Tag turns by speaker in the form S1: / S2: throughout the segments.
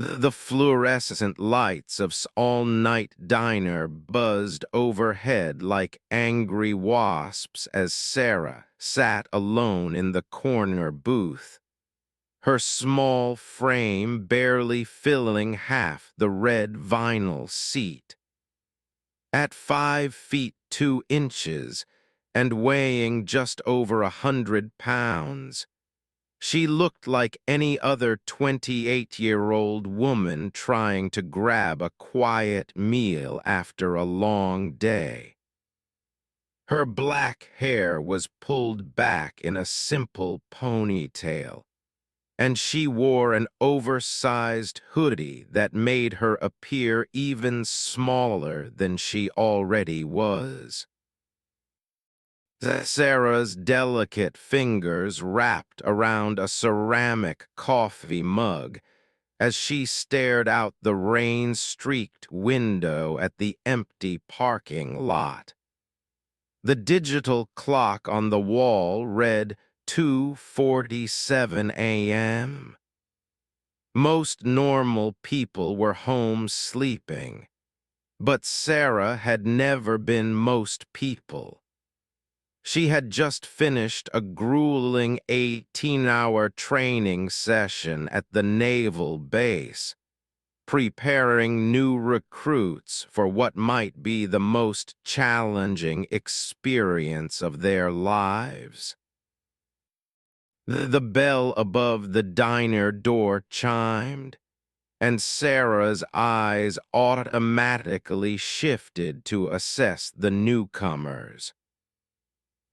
S1: The fluorescent lights of all-night diner buzzed overhead like angry wasps as Sarah sat alone in the corner booth, her small frame barely filling half the red vinyl seat. At 5 feet 2 inches and weighing just over 100 pounds, she looked like any other 28-year-old woman trying to grab a quiet meal after a long day. Her black hair was pulled back in a simple ponytail, and she wore an oversized hoodie that made her appear even smaller than she already was. Sarah's delicate fingers wrapped around a ceramic coffee mug as she stared out the rain-streaked window at the empty parking lot. The digital clock on the wall read 2:47 a.m. Most normal people were home sleeping, but Sarah had never been most people. She had just finished a grueling 18-hour training session at the naval base, preparing new recruits for what might be the most challenging experience of their lives. The bell above the diner door chimed, and Sarah's eyes automatically shifted to assess the newcomers.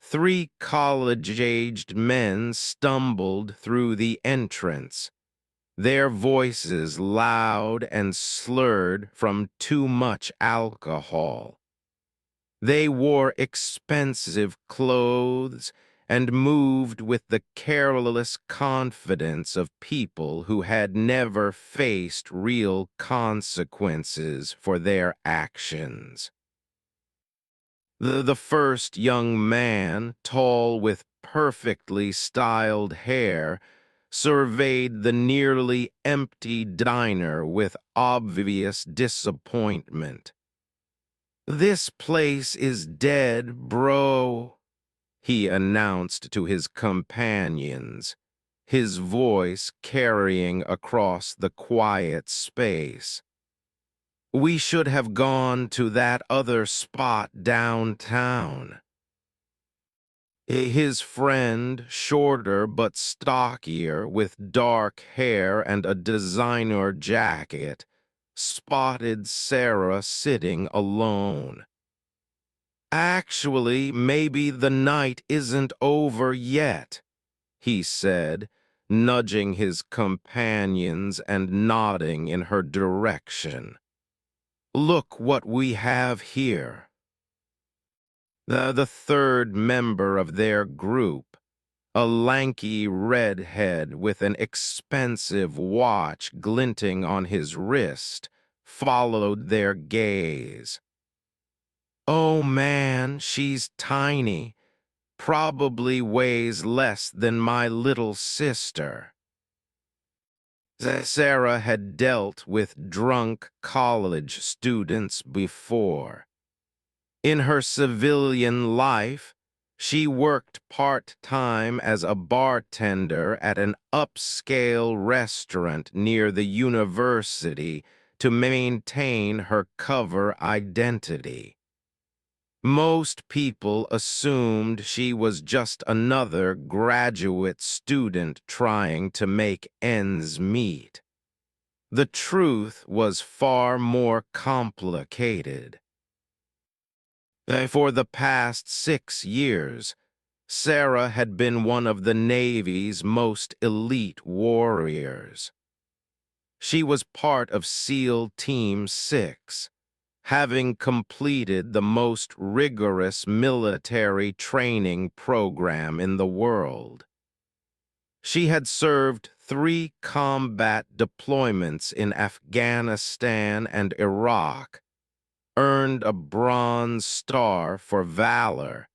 S1: 3 college-aged men stumbled through the entrance, their voices loud and slurred from too much alcohol. They wore expensive clothes and moved with the careless confidence of people who had never faced real consequences for their actions. The first young man, tall with perfectly styled hair, surveyed the nearly empty diner with obvious disappointment. "This place is dead, bro," he announced to his companions, his voice carrying across the quiet space. "We should have gone to that other spot downtown." His friend, shorter but stockier, with dark hair and a designer jacket, spotted Sarah sitting alone. "Actually, maybe the night isn't over yet," he said, nudging his companions and nodding in her direction. "Look what we have here." The third member of their group, a lanky redhead with an expensive watch glinting on his wrist, followed their gaze. "Oh man, she's tiny. Probably weighs less than my little sister." Sarah had dealt with drunk college students before. In her civilian life, she worked part-time as a bartender at an upscale restaurant near the university to maintain her cover identity. Most people assumed she was just another graduate student trying to make ends meet. The truth was far more complicated. For the past 6 years, Sarah had been one of the Navy's most elite warriors. She was part of SEAL Team 6, having completed the most rigorous military training program in the world. She had served 3 combat deployments in Afghanistan and Iraq, earned a Bronze Star for valor,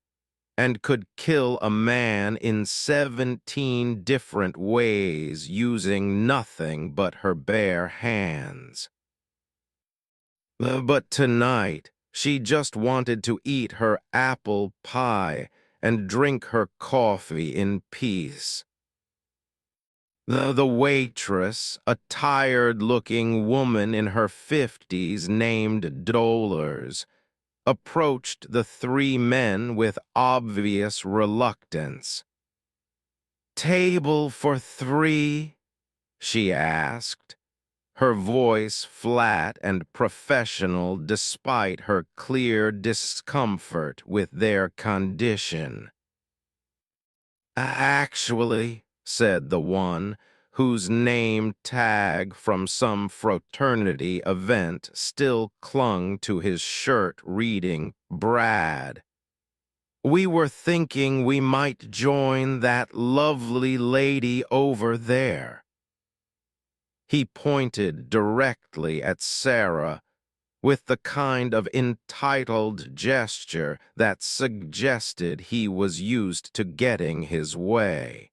S1: and could kill a man in 17 different ways using nothing but her bare hands. But tonight, she just wanted to eat her apple pie and drink her coffee in peace. The waitress, a tired-looking woman in her 50s named Dolores, approached the three men with obvious reluctance. "Table for three?" she asked, her voice flat and professional despite her clear discomfort with their condition. "Actually," said the one, whose name tag from some fraternity event still clung to his shirt reading Brad, "we were thinking we might join that lovely lady over there." He pointed directly at Sarah with the kind of entitled gesture that suggested he was used to getting his way.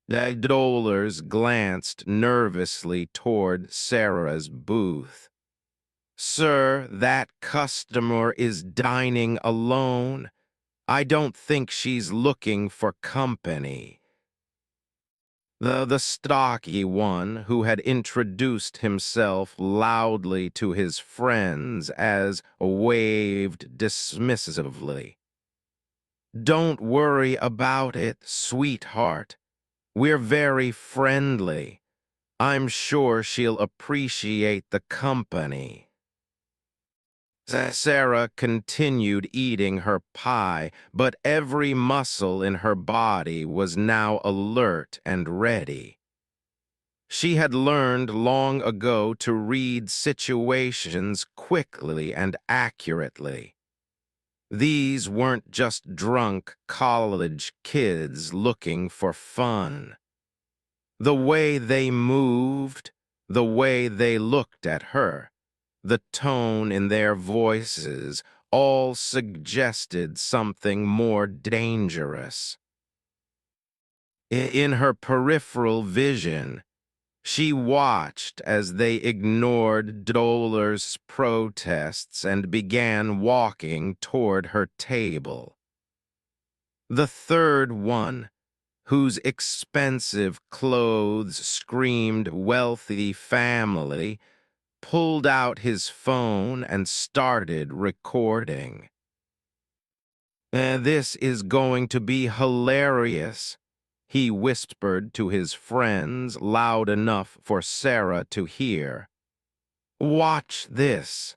S1: The Dolers glanced nervously toward Sarah's booth. "Sir, that customer is dining alone. I don't think she's looking for company." The stocky one, who had introduced himself loudly to his friends as waved dismissively. "Don't worry about it, sweetheart. We're very friendly. I'm sure she'll appreciate the company." Sarah continued eating her pie, but every muscle in her body was now alert and ready. She had learned long ago to read situations quickly and accurately. These weren't just drunk college kids looking for fun. The way they moved, the way they looked at her, the tone in their voices, all suggested something more dangerous. In her peripheral vision, she watched as they ignored Doller's protests and began walking toward her table. The third one, whose expensive clothes screamed wealthy family, pulled out his phone and started recording. "This is going to be hilarious," he whispered to his friends loud enough for Sarah to hear. "Watch this."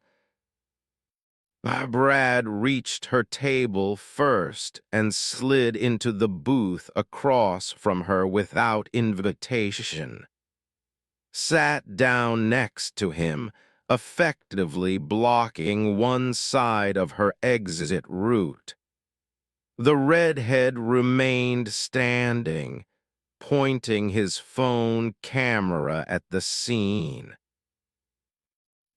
S1: Brad reached her table first and slid into the booth across from her without invitation. Sat down next to him, effectively blocking one side of her exit route. The redhead remained standing, pointing his phone camera at the scene.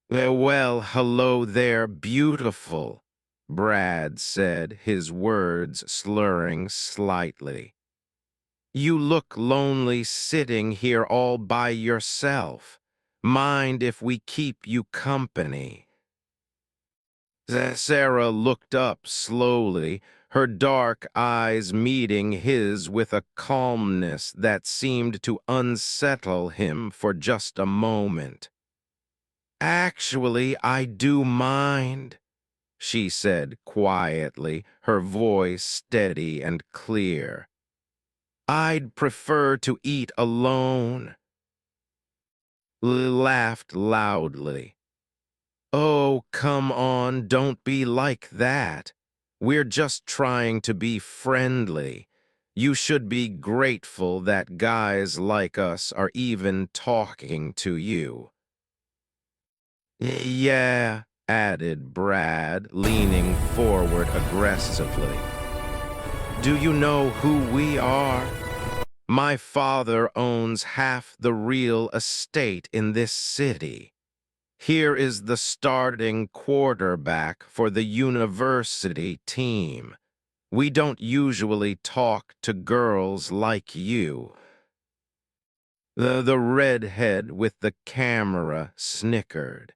S1: "Well, hello there, beautiful," Brad said, his words slurring slightly. "You look lonely sitting here all by yourself. Mind if we keep you company?" Sarah looked up slowly, her dark eyes meeting his with a calmness that seemed to unsettle him for just a moment. "Actually, I do mind," she said quietly, her voice steady and clear. "I'd prefer to eat alone." Laughed loudly. "Oh, come on, don't be like that. We're just trying to be friendly. You should be grateful that guys like us are even talking to you." "Yeah," added Brad, leaning forward aggressively. "Do you know who we are? My father owns half the real estate in this city. Here is the starting quarterback for the university team. We don't usually talk to girls like you." The redhead with the camera snickered.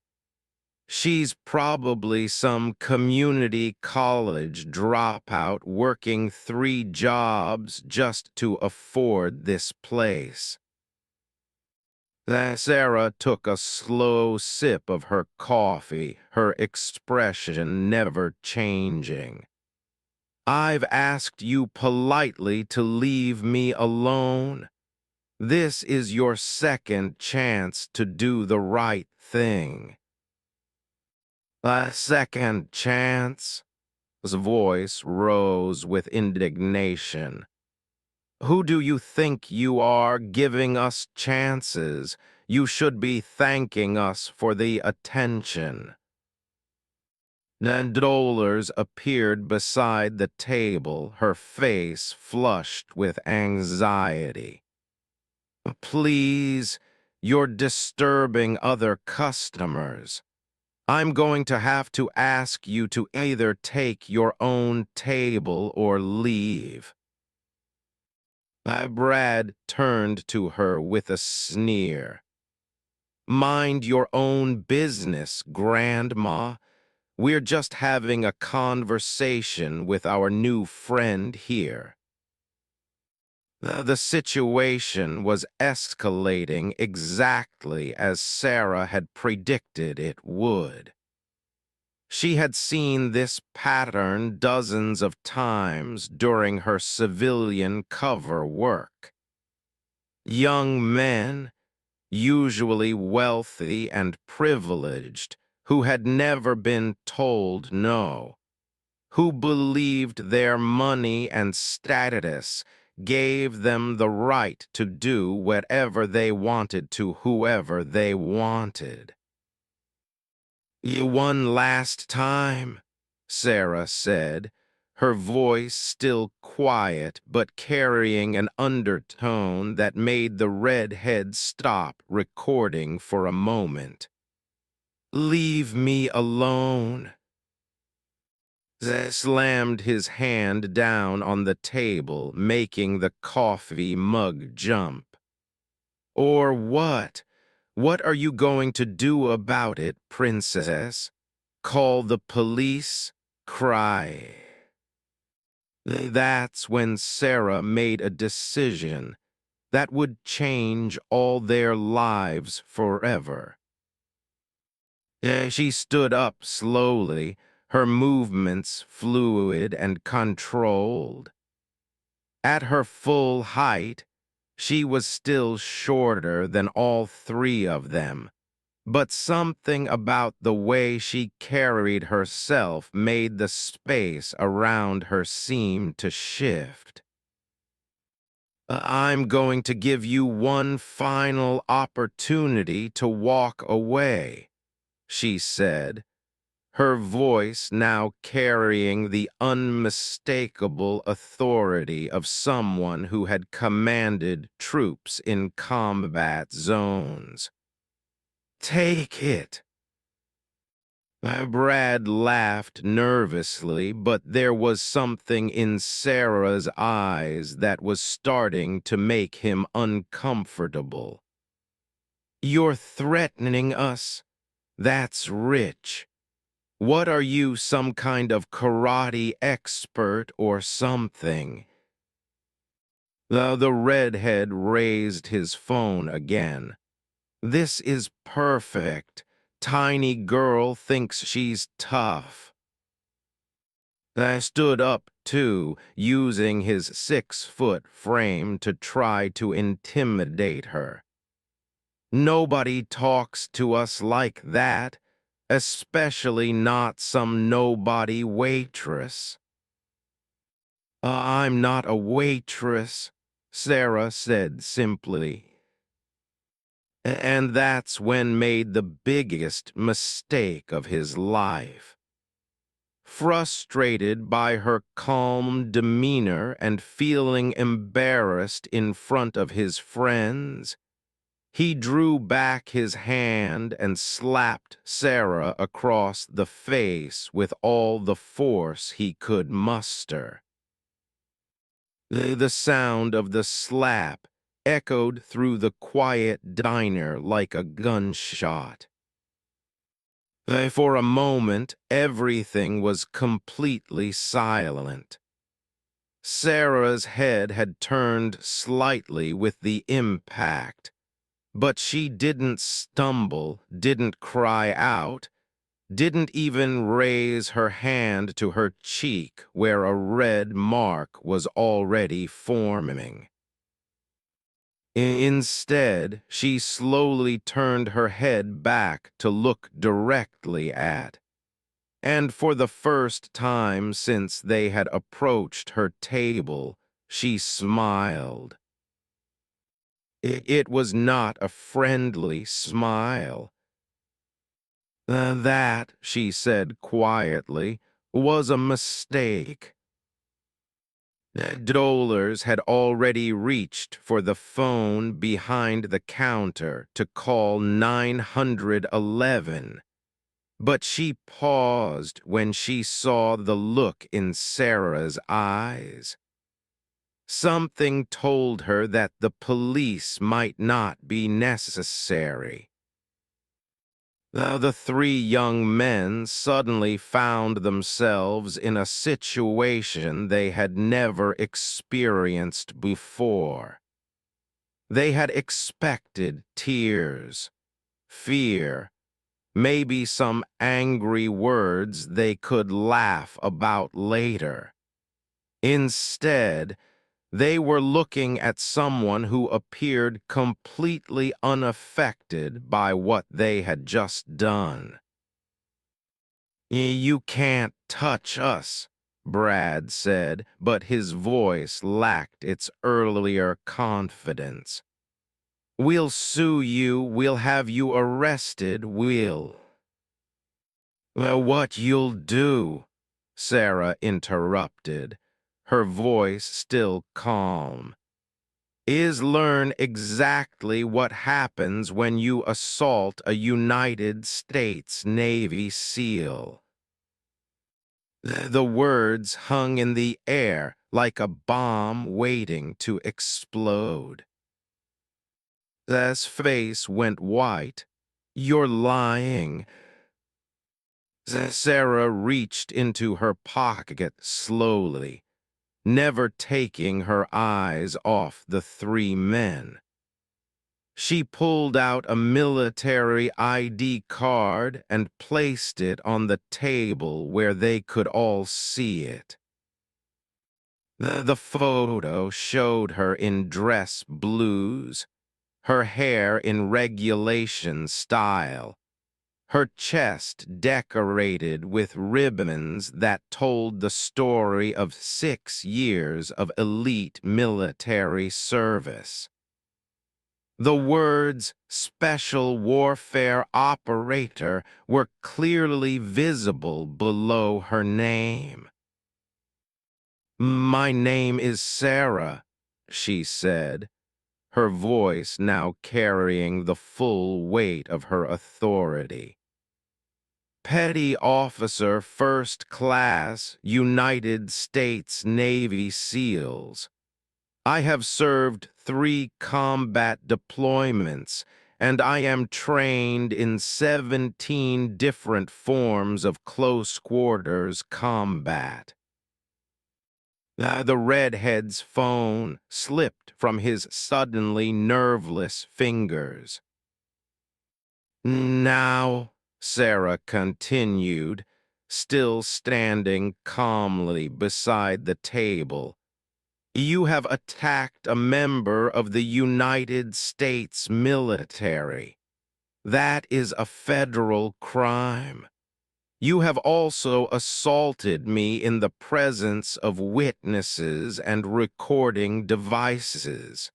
S1: "She's probably some community college dropout working 3 jobs just to afford this place." Sarah took a slow sip of her coffee, her expression never changing. "I've asked you politely to leave me alone. This is your second chance to do the right thing." "A second chance?" His voice rose with indignation. "Who do you think you are, giving us chances? You should be thanking us for the attention." Dolores appeared beside the table, her face flushed with anxiety. "Please, you're disturbing other customers. I'm going to have to ask you to either take your own table or leave." Brad turned to her with a sneer. "Mind your own business, Grandma. We're just having a conversation with our new friend here." The situation was escalating exactly as Sarah had predicted it would. She had seen this pattern dozens of times during her civilian cover work. Young men, usually wealthy and privileged, who had never been told no, who believed their money and status gave them the right to do whatever they wanted to whoever they wanted. "One last time," Sarah said, her voice still quiet but carrying an undertone that made the redhead stop recording for a moment. "Leave me alone." Zé slammed his hand down on the table, making the coffee mug jump. "Or what? What are you going to do about it, princess? Call the police? Cry?" That's when Sarah made a decision that would change all their lives forever. She stood up slowly, her movements fluid and controlled. At her full height, she was still shorter than all 3 of them, but something about the way she carried herself made the space around her seem to shift. "I'm going to give you one final opportunity to walk away," she said, her voice now carrying the unmistakable authority of someone who had commanded troops in combat zones. "Take it." Brad laughed nervously, but there was something in Sarah's eyes that was starting to make him uncomfortable. "You're threatening us? That's rich. What are you, some kind of karate expert or something?" The redhead raised his phone again. "This is perfect. Tiny girl thinks she's tough." I stood up, too, using his 6-foot frame to try to intimidate her. "Nobody talks to us like that, especially not some nobody waitress." "I'm not a waitress," Sarah said simply. And that's when made the biggest mistake of his life. Frustrated by her calm demeanor and feeling embarrassed in front of his friends, he drew back his hand and slapped Sarah across the face with all the force he could muster. The sound of the slap echoed through the quiet diner like a gunshot. For a moment, everything was completely silent. Sarah's head had turned slightly with the impact, but she didn't stumble, didn't cry out, didn't even raise her hand to her cheek where a red mark was already forming. Instead, she slowly turned her head back to look directly at, and for the first time since they had approached her table, she smiled. It was not a friendly smile. That, she said quietly, was a mistake. Dolers had already reached for the phone behind the counter to call 911, but she paused when she saw the look in Sarah's eyes. Something told her that the police might not be necessary. The three young men suddenly found themselves in a situation they had never experienced before. They had expected tears, fear, maybe some angry words they could laugh about later. Instead, they were looking at someone who appeared completely unaffected by what they had just done. You can't touch us, Brad said, but his voice lacked its earlier confidence. We'll sue you, we'll have you arrested, we'll... What you'll do, Sarah interrupted, her voice still calm, is learn exactly what happens when you assault a United States Navy SEAL. The words hung in the air like a bomb waiting to explode. His face went white. You're lying. Sarah reached into her pocket slowly, never taking her eyes off the three men. She pulled out a military ID card and placed it on the table where they could all see it. The photo showed her in dress blues, her hair in regulation style, her chest decorated with ribbons that told the story of 6 years of elite military service. The words "Special Warfare Operator" were clearly visible below her name. My name is Sarah, she said, her voice now carrying the full weight of her authority. Petty Officer First Class, United States Navy SEALs. I have served 3 combat deployments, and I am trained in 17 different forms of close quarters combat. The redhead's phone slipped from his suddenly nerveless fingers. Now, Sarah continued, still standing calmly beside the table, you have attacked a member of the United States military. That is a federal crime. You have also assaulted me in the presence of witnesses and recording devices.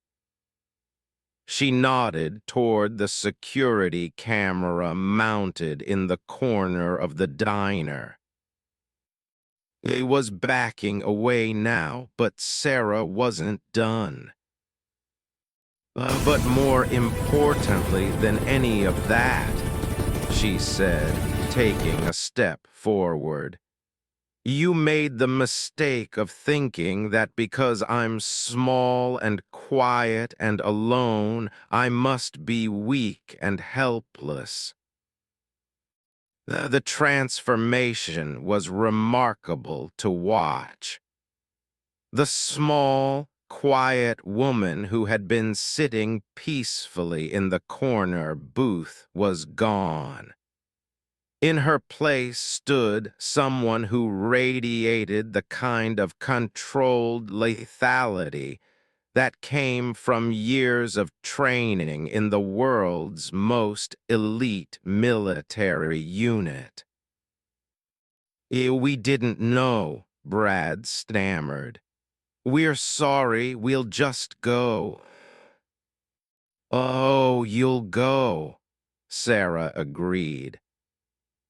S1: She nodded toward the security camera mounted in the corner of the diner. It was backing away now, but Sarah wasn't done. But more importantly than any of that, she said, taking a step forward, You made the mistake of thinking that because I'm small and quiet and alone, I must be weak and helpless. The transformation was remarkable to watch. The small, quiet woman who had been sitting peacefully in the corner booth was gone. In her place stood someone who radiated the kind of controlled lethality that came from years of training in the world's most elite military unit. We didn't know," Brad stammered. "We're sorry, we'll just go." "Oh, you'll go," Sarah agreed.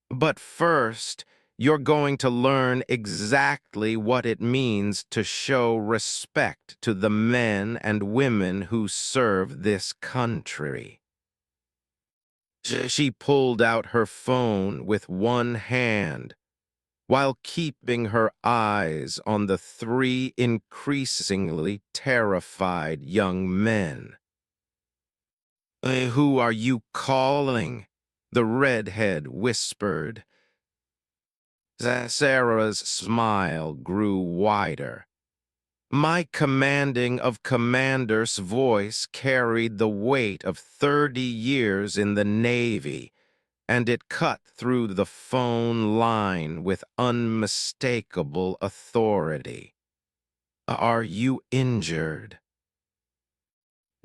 S1: "But first, you're going to learn exactly what it means to show respect to the men and women who serve this country." She pulled out her phone with one hand while keeping her eyes on the three increasingly terrified young men. Who are you calling?" the redhead whispered. Sarah's smile grew wider. My commanding of commanders' voice carried the weight of 30 years in the Navy, and it cut through the phone line with unmistakable authority. "Are you injured?"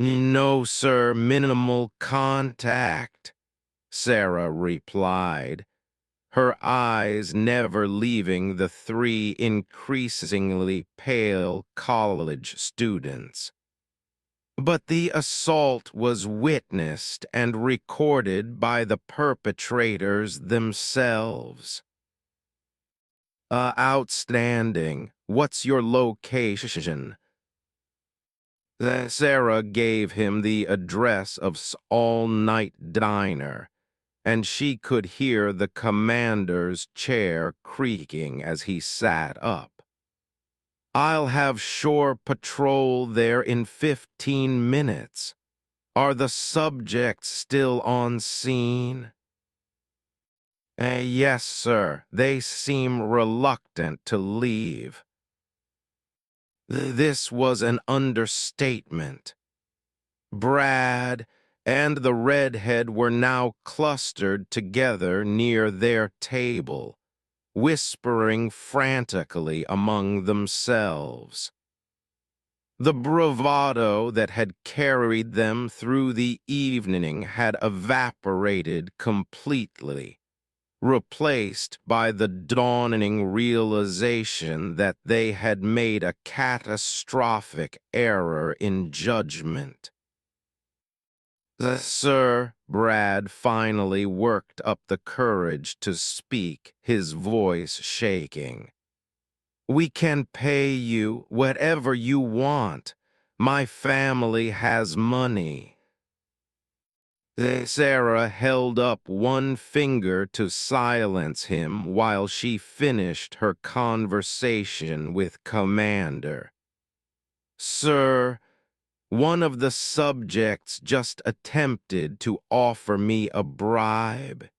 S1: "No, sir, minimal contact," Sarah replied, her eyes never leaving the three increasingly pale college students. But the assault was witnessed and recorded by the perpetrators themselves. Outstanding. What's your location?" Sarah gave him the address of all-night diner, and she could hear the commander's chair creaking as he sat up. "I'll have shore patrol there in 15 minutes. Are the subjects still on scene?" Yes, sir. They seem reluctant to leave." This was an understatement. Brad and the redhead were now clustered together near their table, whispering frantically among themselves. The bravado that had carried them through the evening had evaporated completely, replaced by the dawning realization that they had made a catastrophic error in judgment. Sir, Brad finally worked up the courage to speak, his voice shaking. "We can pay you whatever you want. My family has money." Sarah held up one finger to silence him while she finished her conversation with Commander. "Sir, one of the subjects just attempted to offer me a bribe."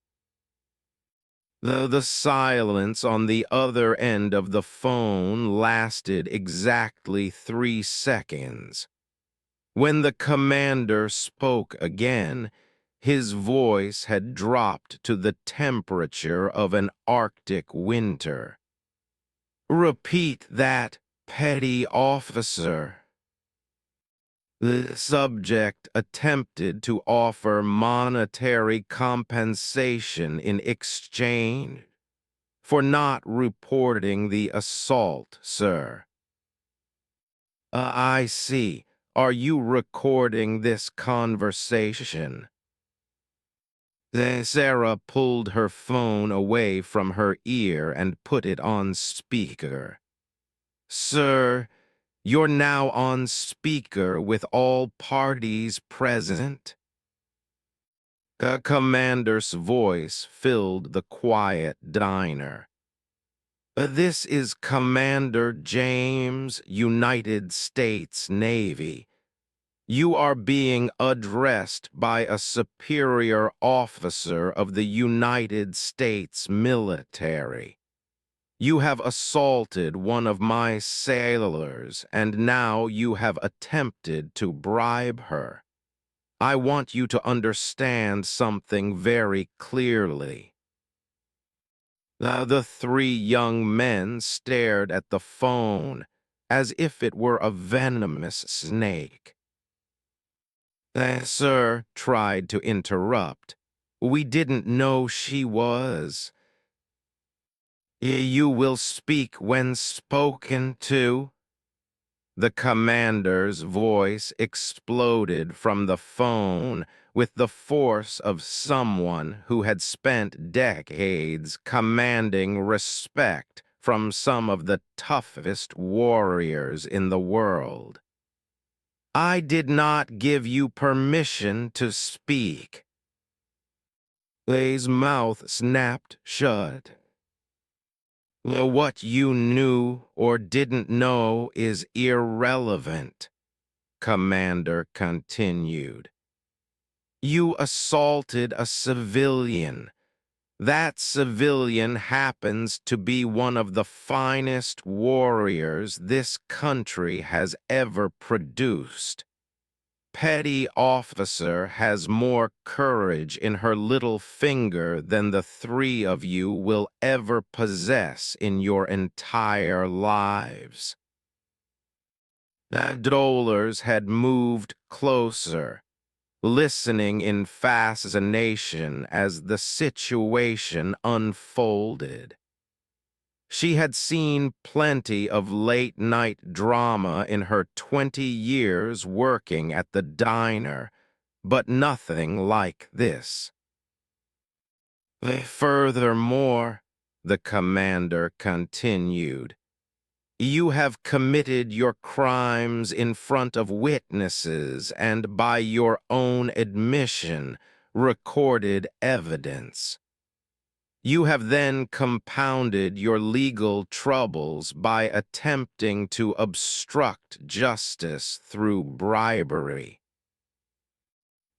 S1: The silence on the other end of the phone lasted exactly 3 seconds. When the commander spoke again, his voice had dropped to the temperature of an Arctic winter. "Repeat that, petty officer." The subject attempted to offer monetary compensation in exchange for not reporting the assault, sir. I see. Are you recording this conversation?" Sarah pulled her phone away from her ear and put it on speaker. "Sir, you're now on speaker with all parties present." A commander's voice filled the quiet diner. This is Commander James, United States Navy. You are being addressed by a superior officer of the United States military. You have assaulted one of my sailors, and now you have attempted to bribe her. I want you to understand something very clearly. The three young men stared at the phone as if it were a venomous snake. Sir tried to interrupt. We didn't know she was. You will speak when spoken to. The commander's voice exploded from the phone with the force of someone who had spent decades commanding respect from some of the toughest warriors in the world. I did not give you permission to speak. Lay's mouth snapped shut. What you knew or didn't know is irrelevant, Commander continued. You assaulted a civilian. That civilian happens to be one of the finest warriors this country has ever produced. Petty officer has more courage in her little finger than the three of you will ever possess in your entire lives. The dolers had moved closer, listening in fascination as the situation unfolded. She had seen plenty of late-night drama in her 20 years working at the diner, but nothing like this. Furthermore, the commander continued, you have committed your crimes in front of witnesses and by your own admission, recorded evidence. You have then compounded your legal troubles by attempting to obstruct justice through bribery.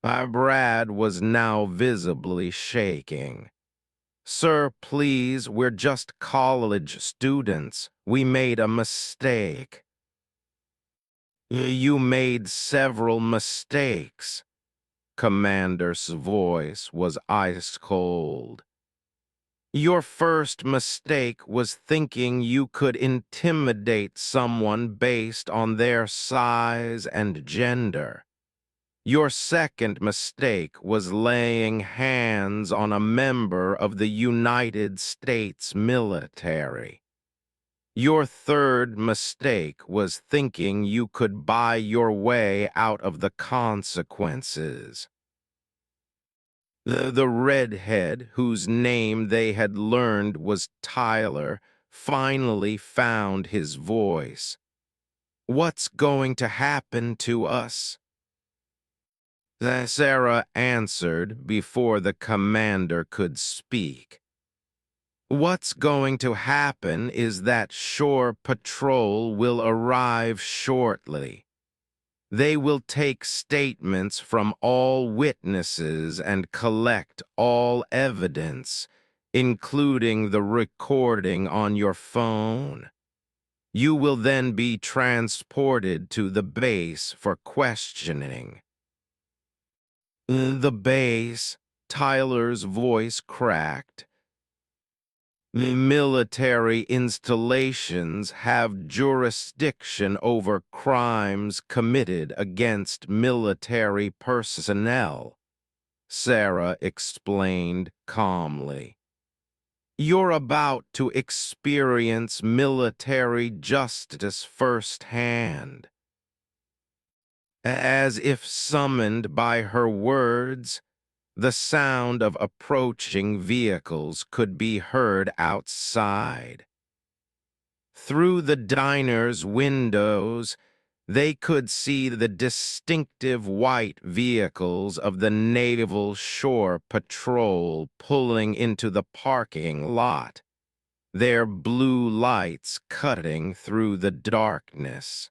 S1: Brad was now visibly shaking. Sir, please, we're just college students. We made a mistake. You made several mistakes. Commander's voice was ice cold. Your first mistake was thinking you could intimidate someone based on their size and gender. Your second mistake was laying hands on a member of the United States military. Your third mistake was thinking you could buy your way out of the consequences. The redhead, whose name they had learned was Tyler, finally found his voice. What's going to happen to us? Sarah answered before the commander could speak. What's going to happen is that shore patrol will arrive shortly. They will take statements from all witnesses and collect all evidence, including the recording on your phone. You will then be transported to the base for questioning. The base, Tyler's voice cracked. The military installations have jurisdiction over crimes committed against military personnel, Sarah explained calmly. You're about to experience military justice firsthand. As if summoned by her words, the sound of approaching vehicles could be heard outside. Through the diner's windows, they could see the distinctive white vehicles of the Naval Shore Patrol pulling into the parking lot. their blue lights cutting through the darkness,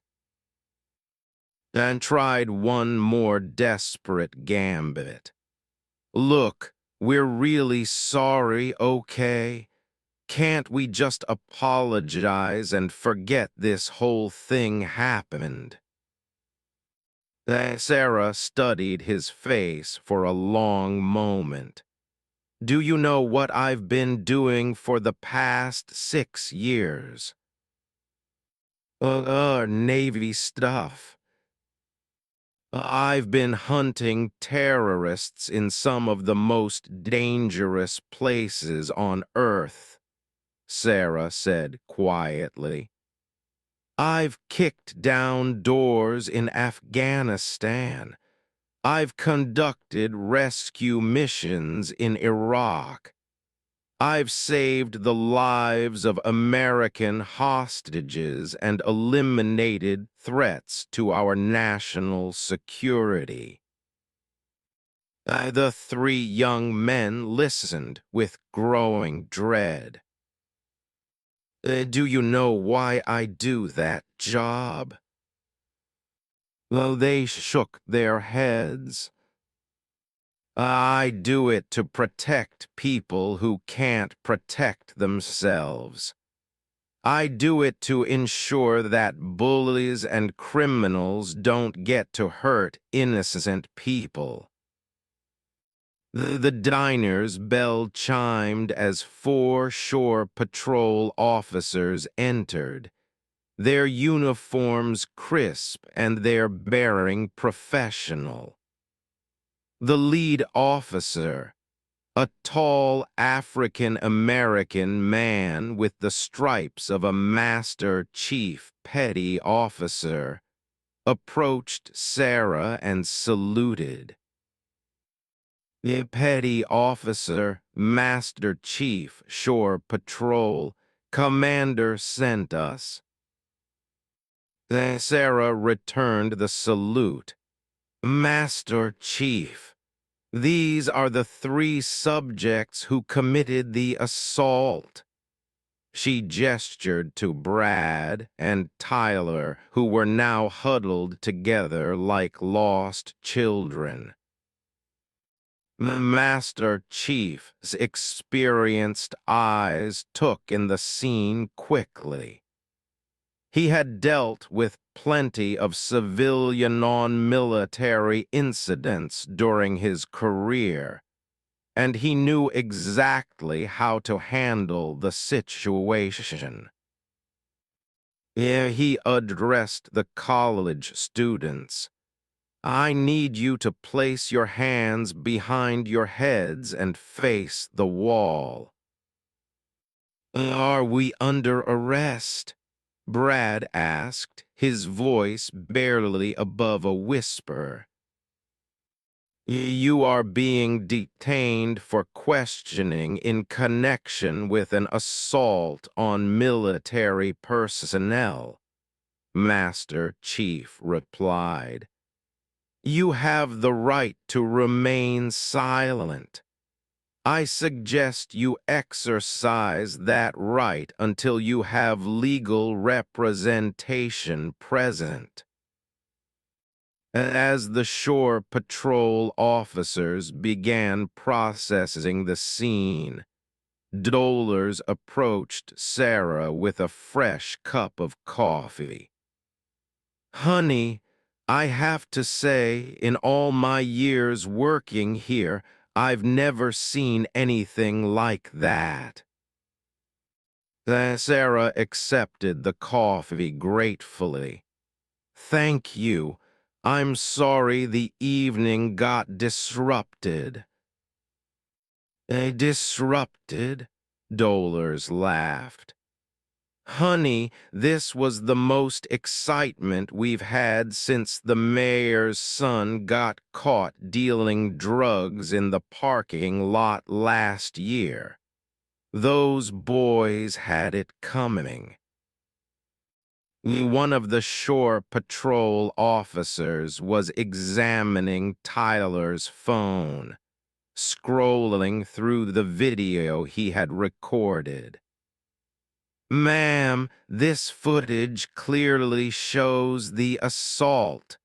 S1: and tried one more desperate gambit. Look, we're really sorry, okay? Can't we just apologize and forget this whole thing happened? Sarah studied his face for a long moment. Do you know what I've been doing for the past 6 years? Navy stuff. I've been hunting terrorists in some of the most dangerous places on Earth, Sarah said quietly. I've kicked down doors in Afghanistan. I've conducted rescue missions in Iraq. I've saved the lives of American hostages and eliminated threats to our national security. The three young men listened with growing dread. Do you know why I do that job? Well, they shook their heads. I do it to protect people who can't protect themselves. I do it to ensure that bullies and criminals don't get to hurt innocent people. The diner's bell chimed as 4 shore patrol officers entered, their uniforms crisp and their bearing professional. The lead officer, a tall African-American man with the stripes of a Master Chief Petty Officer, approached Sarah and saluted. The Petty Officer, Master Chief, Shore Patrol, Commander sent us. Sarah returned the salute. Master Chief, these are the 3 subjects who committed the assault. She gestured to Brad and Tyler, who were now huddled together like lost children. The Master Chief's experienced eyes took in the scene quickly. He had dealt with plenty of civilian non-military incidents during his career, and he knew exactly how to handle the situation. He addressed the college students. I need you to place your hands behind your heads and face the wall. Are we under arrest? Brad asked, his voice barely above a whisper. You are being detained for questioning in connection with an assault on military personnel, Master Chief replied. You have the right to remain silent. I suggest you exercise that right until you have legal representation present. As the shore patrol officers began processing the scene, dolers approached Sarah with a fresh cup of coffee. Honey, I have to say, in all my years working here, I've never seen anything like that. Sarah accepted the coffee gratefully. Thank you. I'm sorry the evening got disrupted. Disrupted? Dolers laughed. Honey, this was the most excitement we've had since the mayor's son got caught dealing drugs in the parking lot last year. Those boys had it coming. One of the shore patrol officers was examining Tyler's phone, scrolling through the video he had recorded. Ma'am, this footage clearly shows the assault.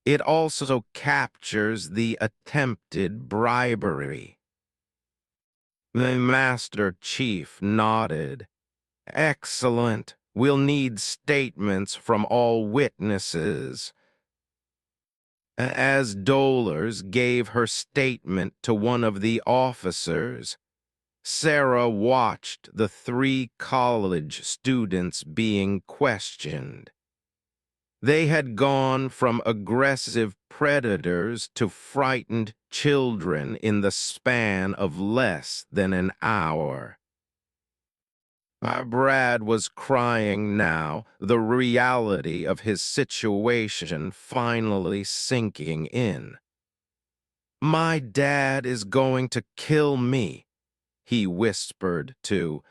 S1: It also captures the attempted bribery. The Master Chief nodded. Excellent. We'll need statements from all witnesses. As Dolers gave her statement to one of the officers, Sarah watched the three college students being questioned. They had gone from aggressive predators to frightened children in the span of less than an hour. Brad was crying now, the reality of his situation finally sinking in. My dad is going to kill me, he whispered to.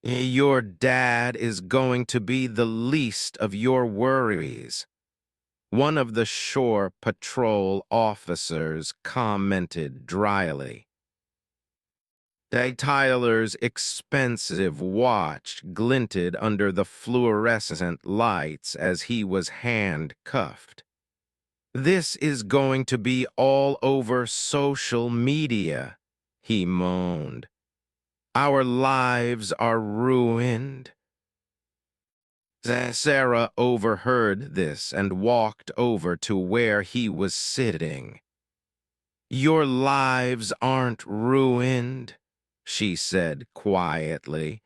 S1: Your dad is going to be the least of your worries. One of the shore patrol officers commented dryly. Tyler's expensive watch glinted under the fluorescent lights as he was handcuffed. This is going to be all over social media, he moaned. Our lives are ruined. Sarah overheard this and walked over to where he was sitting. Your lives aren't ruined, she said quietly.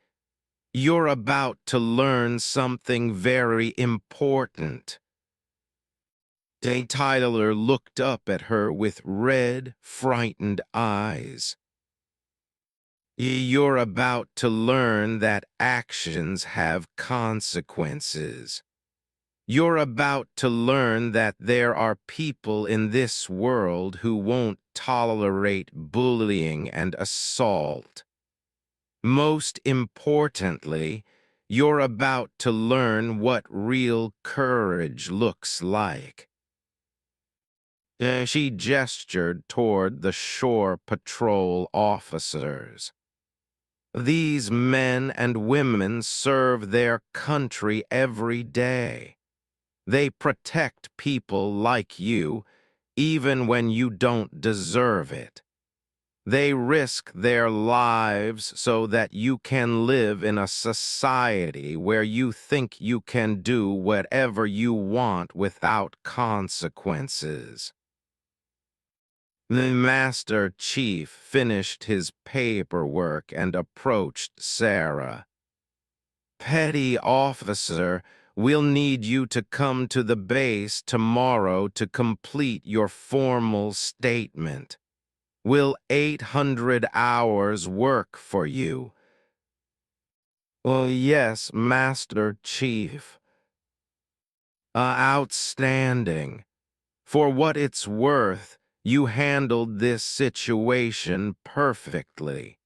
S1: You're about to learn something very important. Tyler looked up at her with red, frightened eyes. You're about to learn that actions have consequences. You're about to learn that there are people in this world who won't tolerate bullying and assault. Most importantly, you're about to learn what real courage looks like. She gestured toward the shore patrol officers. These men and women serve their country every day. They protect people like you, even when you don't deserve it. They risk their lives so that you can live in a society where you think you can do whatever you want without consequences. The Master Chief finished his paperwork and approached Sarah. Petty officer, we'll need you to come to the base tomorrow to complete your formal statement. Will 800 hours work for you? Yes, Master Chief. Outstanding. For what it's worth, you handled this situation perfectly.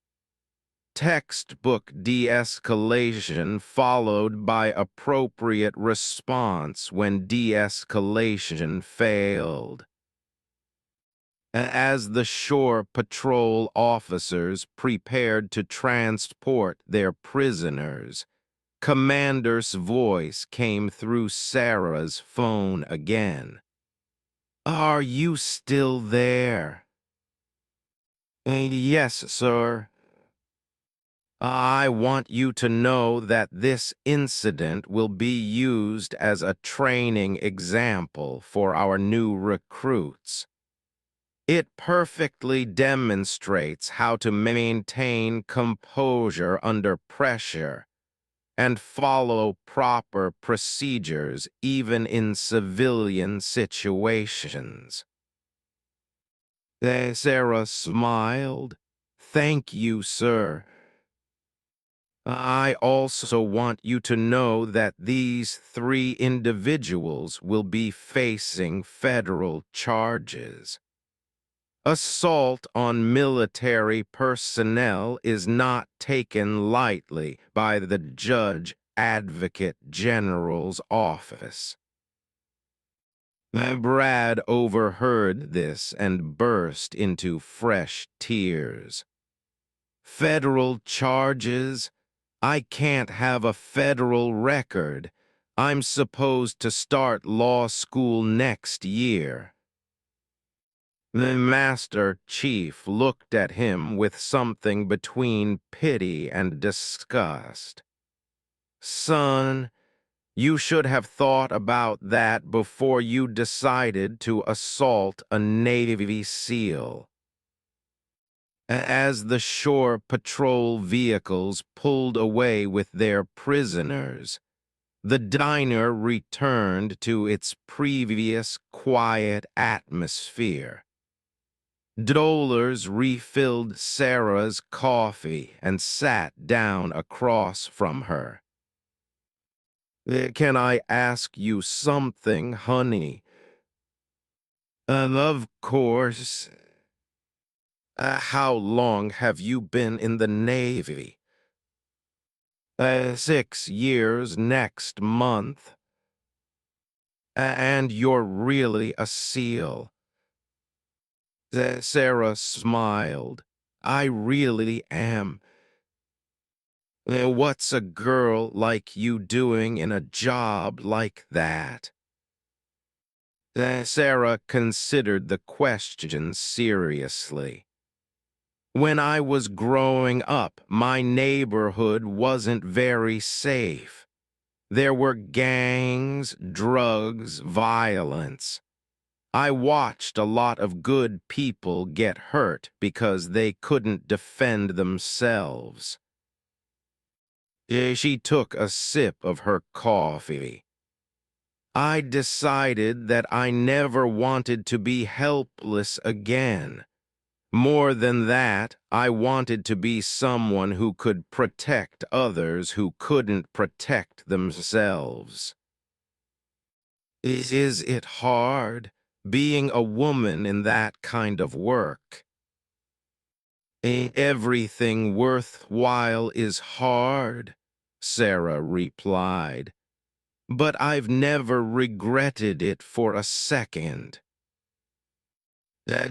S1: Textbook de-escalation followed by appropriate response when de-escalation failed. As the shore patrol officers prepared to transport their prisoners, Commander's voice came through Sarah's phone again. Are you still there? Yes, sir. I want you to know that this incident will be used as a training example for our new recruits. It perfectly demonstrates how to maintain composure under pressure and follow proper procedures even in civilian situations. Sarah smiled. Thank you, sir. I also want you to know that these three individuals will be facing federal charges. Assault on military personnel is not taken lightly by the Judge Advocate General's office. Brad overheard this and burst into fresh tears. Federal charges? I can't have a federal record. I'm supposed to start law school next year." The Master Chief looked at him with something between pity and disgust. "Son, you should have thought about that before you decided to assault a Navy SEAL." As the shore patrol vehicles pulled away with their prisoners, the diner returned to its previous quiet atmosphere. Dolers refilled Sarah's coffee and sat down across from her. "Can I ask you something, honey?" Of course." How long have you been in the Navy?" 6 years next month." And you're really a SEAL?" Sarah smiled. "I really am." What's a girl like you doing in a job like that?" Sarah considered the question seriously. "When I was growing up, my neighborhood wasn't very safe. There were gangs, drugs, violence. I watched a lot of good people get hurt because they couldn't defend themselves." She took a sip of her coffee. "I decided that I never wanted to be helpless again. More than that, I wanted to be someone who could protect others who couldn't protect themselves." Is it hard, being a woman in that kind of work?" Everything worthwhile is hard," Sarah replied. "But I've never regretted it for a second."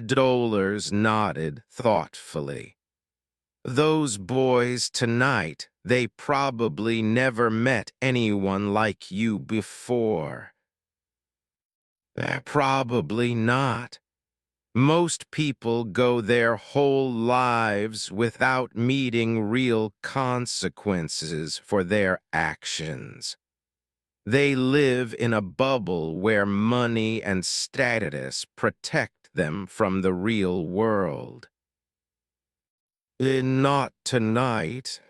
S1: Dolers nodded thoughtfully. "Those boys tonight, they probably never met anyone like you before." Probably not. Most people go their whole lives without meeting real consequences for their actions. They live in a bubble where money and status protect them from the real world. Not tonight."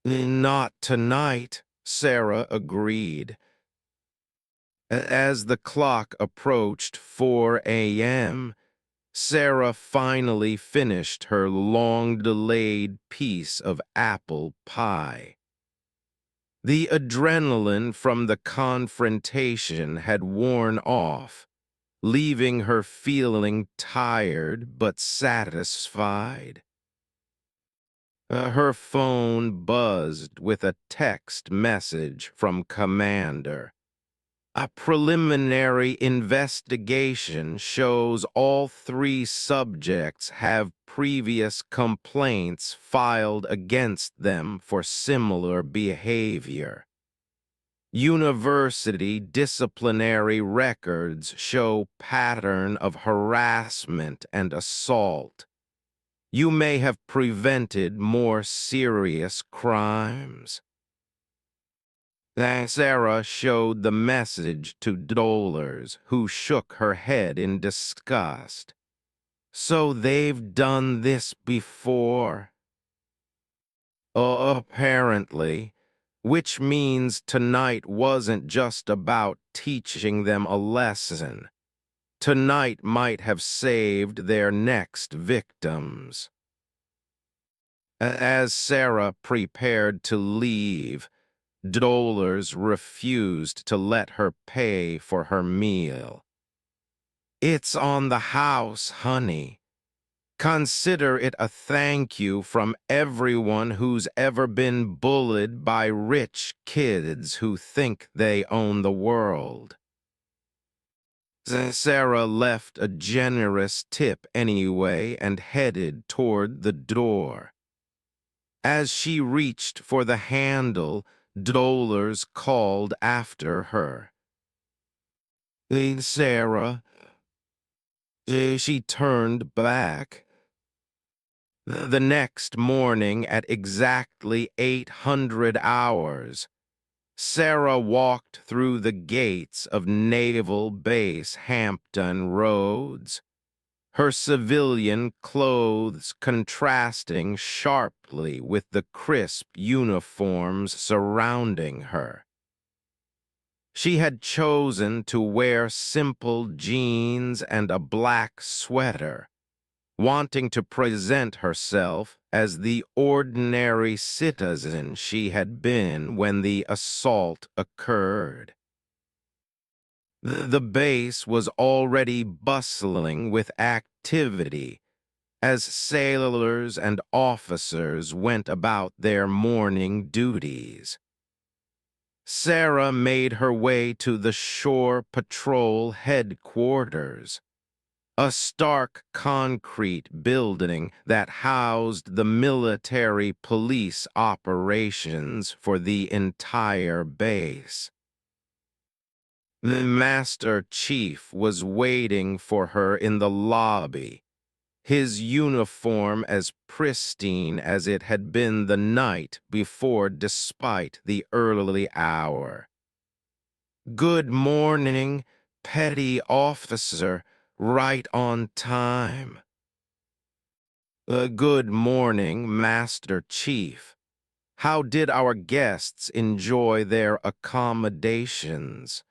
S1: "Not tonight," Sarah agreed. As the clock approached 4 a.m., Sarah finally finished her long-delayed piece of apple pie. The adrenaline from the confrontation had worn off, leaving her feeling tired but satisfied. Her phone buzzed with a text message from Commander. "A preliminary investigation shows all 3 subjects have previous complaints filed against them for similar behavior. University disciplinary records show pattern of harassment and assault. You may have prevented more serious crimes." Sarah showed the message to Dolers, who shook her head in disgust. "So they've done this before?" Apparently, which means tonight wasn't just about teaching them a lesson. Tonight might have saved their next victims. As Sarah prepared to leave, Dolers refused to let her pay for her meal. "It's on the house, honey. Consider it a thank you from everyone who's ever been bullied by rich kids who think they own the world." Sarah left a generous tip anyway and headed toward the door. As she reached for the handle, dolors called after her. Sarah. She turned back. The next morning at exactly 800 hours, Sarah walked through the gates of Naval Base Hampton Roads, her civilian clothes contrasting sharply with the crisp uniforms surrounding her. She had chosen to wear simple jeans and a black sweater, wanting to present herself as the ordinary citizen she had been when the assault occurred. The base was already bustling with activity as sailors and officers went about their morning duties. Sarah made her way to the Shore Patrol headquarters, a stark concrete building that housed the military police operations for the entire base. The Master Chief was waiting for her in the lobby, his uniform as pristine as it had been the night before despite the early hour. "Good morning, petty officer, right on time." Good morning, Master Chief. How did our guests enjoy their accommodations?"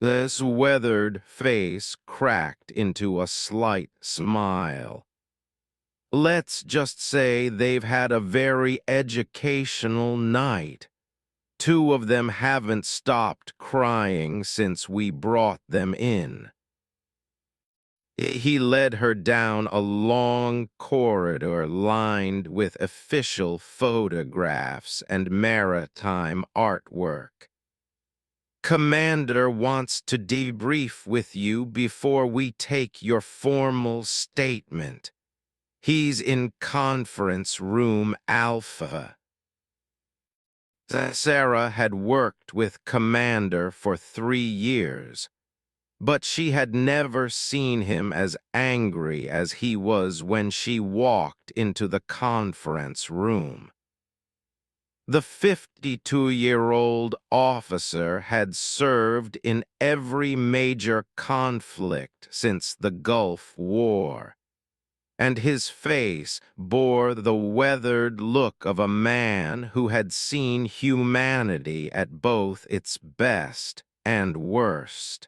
S1: This weathered face cracked into a slight smile. "Let's just say they've had a very educational night. Two of them haven't stopped crying since we brought them in." He led her down a long corridor lined with official photographs and maritime artwork. "Commander wants to debrief with you before we take your formal statement. He's in conference room Alpha." Sarah had worked with Commander for 3 years, but she had never seen him as angry as he was when she walked into the conference room. The 52-year-old officer had served in every major conflict since the Gulf War, and his face bore the weathered look of a man who had seen humanity at both its best and worst.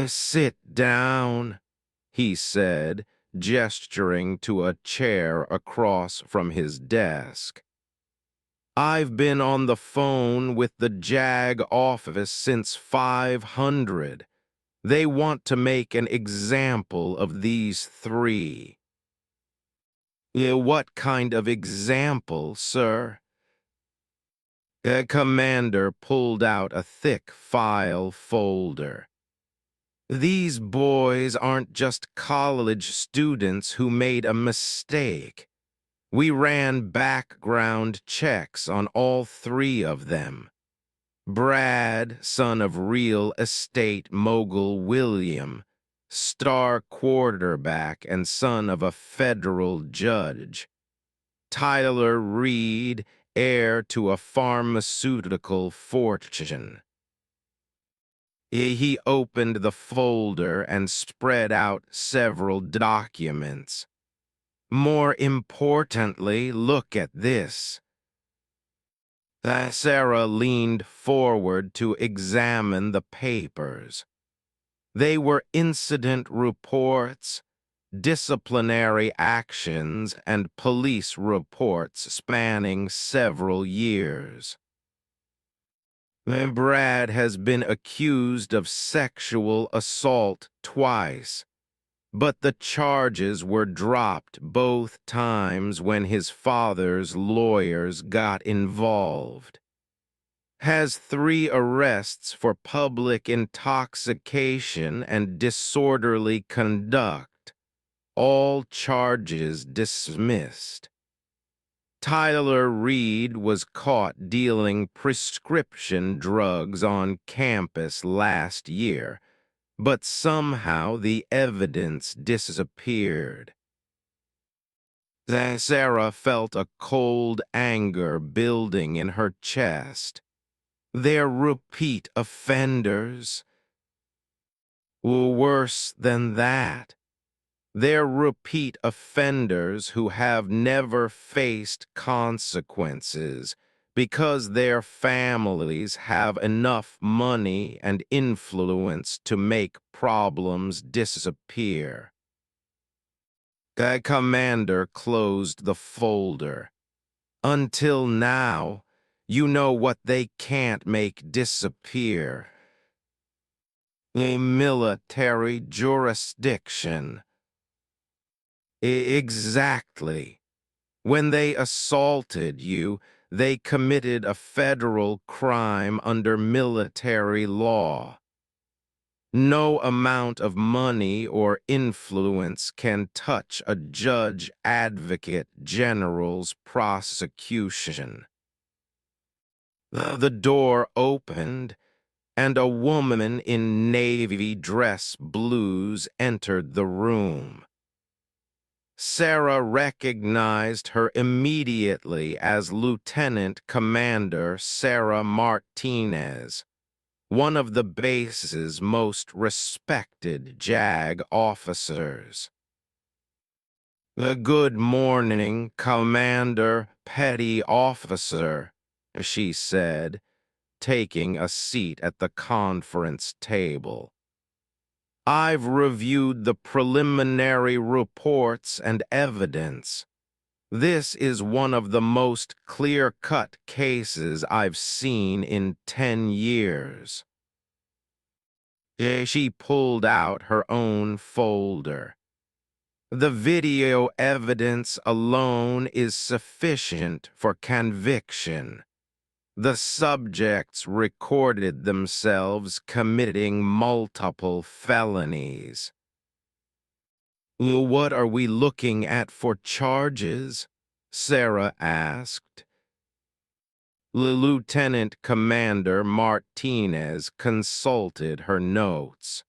S1: "Sit down," he said, gesturing to a chair across from his desk. "I've been on the phone with the JAG office since 500. They want to make an example of these three." "What kind of example, sir?" Commander pulled out a thick file folder. "These boys aren't just college students who made a mistake. We ran background checks on all three of them. Brad, son of real estate mogul William, star quarterback and son of a federal judge. Tyler Reed, heir to a pharmaceutical fortune." He opened the folder and spread out several documents. "More importantly, look at this." Sarah leaned forward to examine the papers. They were incident reports, disciplinary actions, and police reports spanning several years. "Brad has been accused of sexual assault twice, but the charges were dropped both times when his father's lawyers got involved. Has 3 arrests for public intoxication and disorderly conduct. All charges dismissed. Tyler Reed was caught dealing prescription drugs on campus last year, but somehow the evidence disappeared. Sarah felt a cold anger building in her chest. They're repeat offenders. Worse than that, they're repeat offenders who have never faced consequences because their families have enough money and influence to make problems disappear. The commander closed the folder. Until now, you know what they can't make disappear. A military jurisdiction. Exactly. When they assaulted you, they committed a federal crime under military law. No amount of money or influence can touch a judge advocate general's prosecution. The door opened, and a woman in navy dress blues entered the room. Sarah recognized her immediately as Lieutenant Commander Sarah Martinez, one of the base's most respected JAG officers. Good morning, Commander Petty Officer, she said, taking a seat at the conference table. I've reviewed the preliminary reports and evidence. This is one of the most clear-cut cases I've seen in 10 years. She pulled out her own folder. The video evidence alone is sufficient for conviction. The subjects recorded themselves committing multiple felonies. What are we looking at for charges? Sarah asked. Lieutenant Commander Martinez consulted her notes.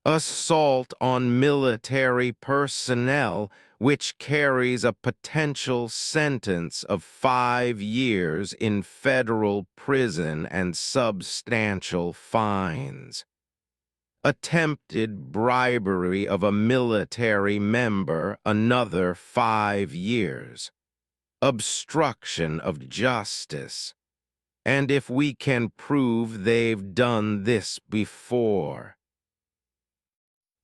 S1: Assault on military personnel, which carries a potential sentence of 5 years in federal prison and substantial fines. Attempted bribery of a military member, another 5 years. Obstruction of justice. And if we can prove they've done this before.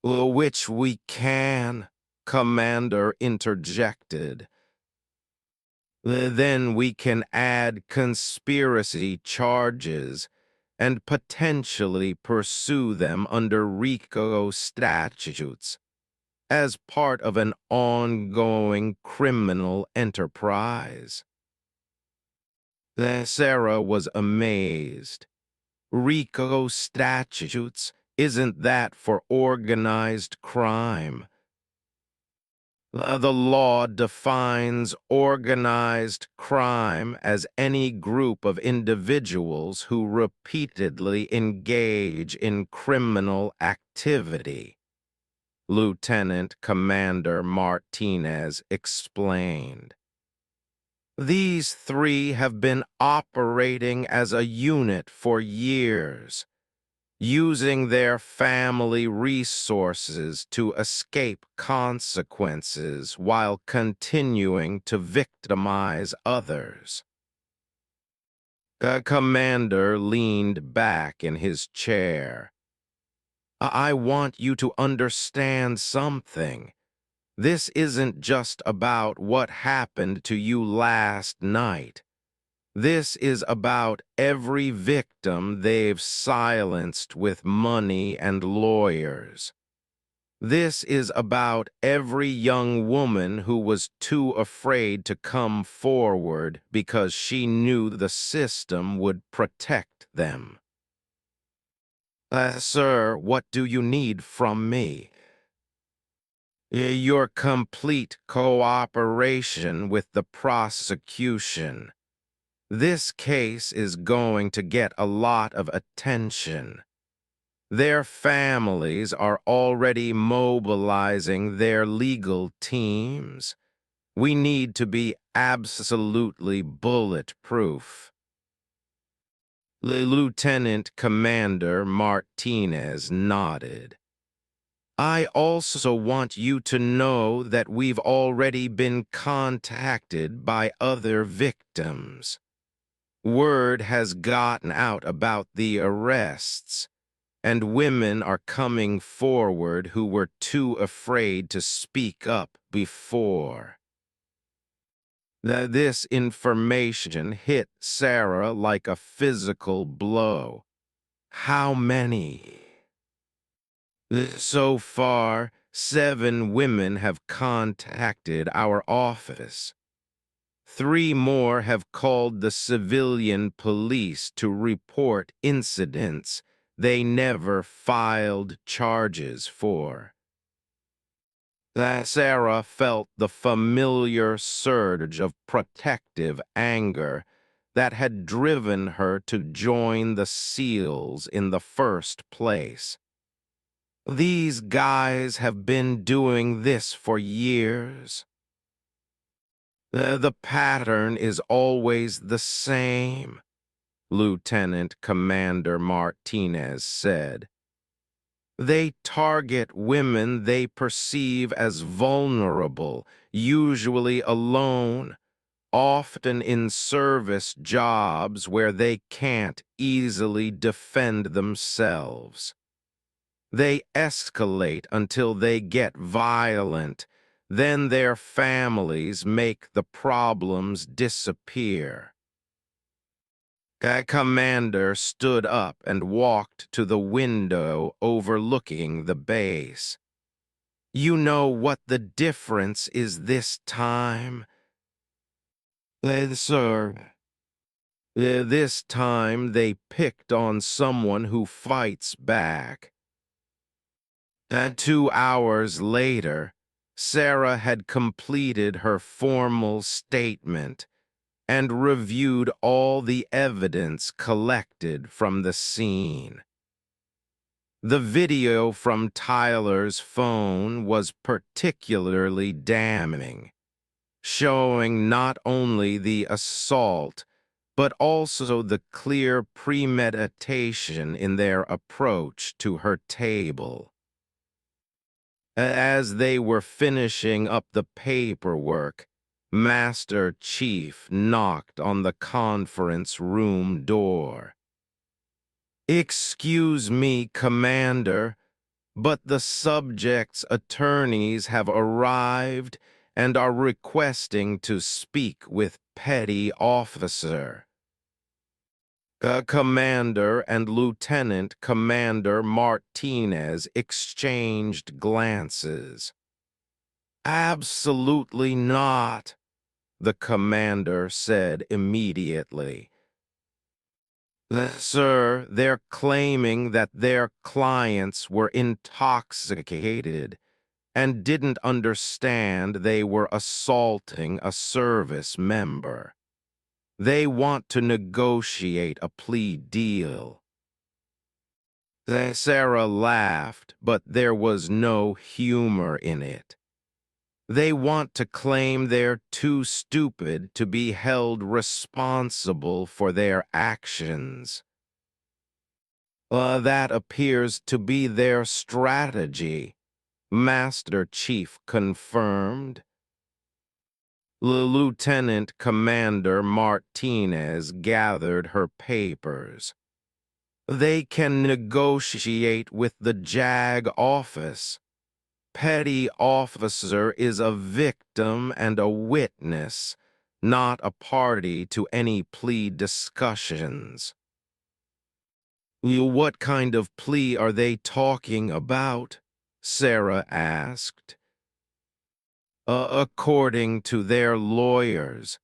S1: Which we can, Commander interjected. Then we can add conspiracy charges and potentially pursue them under RICO statutes as part of an ongoing criminal enterprise. Sarah was amazed. RICO statutes? Isn't that for organized crime? The law defines organized crime as any group of individuals who repeatedly engage in criminal activity, Lieutenant Commander Martinez explained. These three have been operating as a unit for years, using their family resources to escape consequences while continuing to victimize others. The commander leaned back in his chair. I want you to understand something. This isn't just about what happened to you last night. This is about every victim they've silenced with money and lawyers. This is about every young woman who was too afraid to come forward because she knew the system would protect them. Sir, what do you need from me? Your complete cooperation with the prosecution. This case is going to get a lot of attention. Their families are already mobilizing their legal teams. We need to be absolutely bulletproof. Lieutenant Commander Martinez nodded. I also want you to know that we've already been contacted by other victims. Word has gotten out about the arrests, and women are coming forward who were too afraid to speak up before. This information hit Sarah like a physical blow. How many? So far, 7 women have contacted our office. 3 more have called the civilian police to report incidents they never filed charges for. Sarah felt the familiar surge of protective anger that had driven her to join the SEALs in the first place. These guys have been doing this for years. The pattern is always the same, Lieutenant Commander Martinez said. They target women they perceive as vulnerable, usually alone, often in service jobs where they can't easily defend themselves. They escalate until they get violent, then their families make the problems disappear. A commander stood up and walked to the window overlooking the base. You know what the difference is this time? Sir. This time they picked on someone who fights back. 2 hours later, Sarah had completed her formal statement and reviewed all the evidence collected from the scene. The video from Tyler's phone was particularly damning, showing not only the assault, but also the clear premeditation in their approach to her table. As they were finishing up the paperwork, Master Chief knocked on the conference room door. Excuse me, Commander, but the subject's attorneys have arrived and are requesting to speak with Petty Officer. Commander and Lieutenant Commander Martinez exchanged glances. Absolutely not, the commander said immediately. Sir, they're claiming that their clients were intoxicated and didn't understand they were assaulting a service member. They want to negotiate a plea deal. Sarah laughed, but there was no humor in it. They want to claim they're too stupid to be held responsible for their actions. That appears to be their strategy, Master Chief confirmed. Lieutenant Commander Martinez gathered her papers. They can negotiate with the JAG office. Petty Officer is a victim and a witness, not a party to any plea discussions. What kind of plea are they talking about? Sarah asked. According to their lawyers,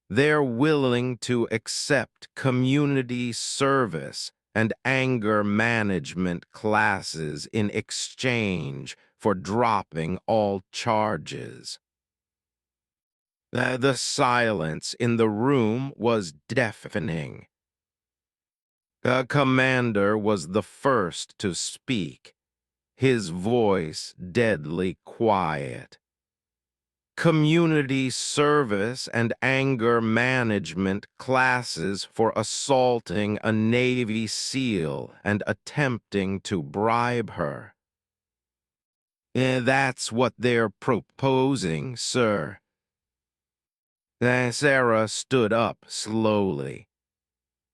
S1: they're willing to accept community service and anger management classes in exchange for dropping all charges. The silence in the room was deafening. The commander was the first to speak, his voice deadly quiet. Community service and anger management classes for assaulting a Navy SEAL and attempting to bribe her. That's what they're proposing, sir. Sarah stood up slowly.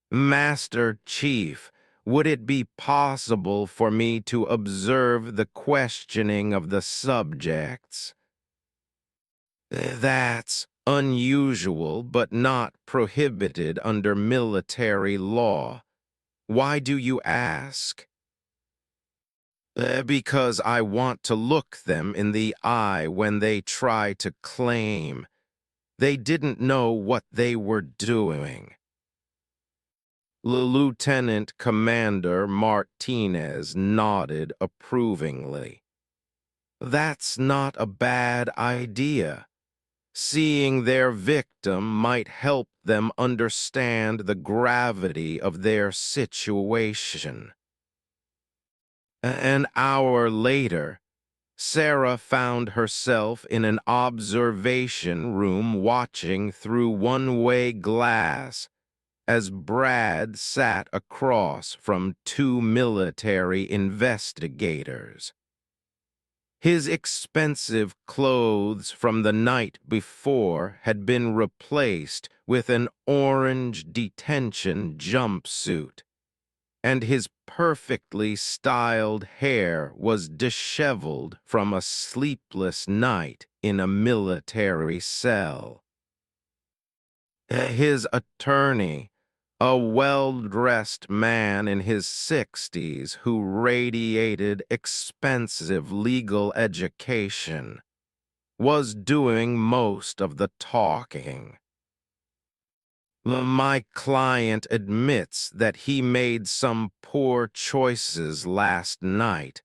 S1: Master Chief, would it be possible for me to observe the questioning of the subjects? That's unusual but not prohibited under military law. Why do you ask? Because I want to look them in the eye when they try to claim they didn't know what they were doing. Lieutenant Commander Martinez nodded approvingly. That's not a bad idea. Seeing their victim might help them understand the gravity of their situation. An hour later, Sarah found herself in an observation room watching through one-way glass as Brad sat across from two military investigators. His expensive clothes from the night before had been replaced with an orange detention jumpsuit, and his perfectly styled hair was disheveled from a sleepless night in a military cell. His attorney, a well-dressed man in his 60s who radiated expensive legal education, was doing most of the talking. My client admits that he made some poor choices last night,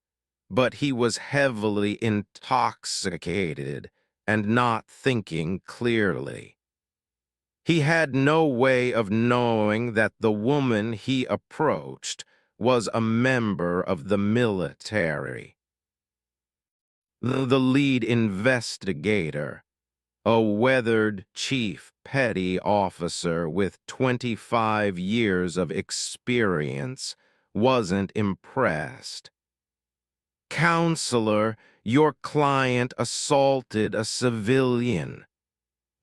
S1: but he was heavily intoxicated and not thinking clearly. He had no way of knowing that the woman he approached was a member of the military. The lead investigator, a weathered chief petty officer with 25 years of experience, wasn't impressed. Counselor, your client assaulted a civilian.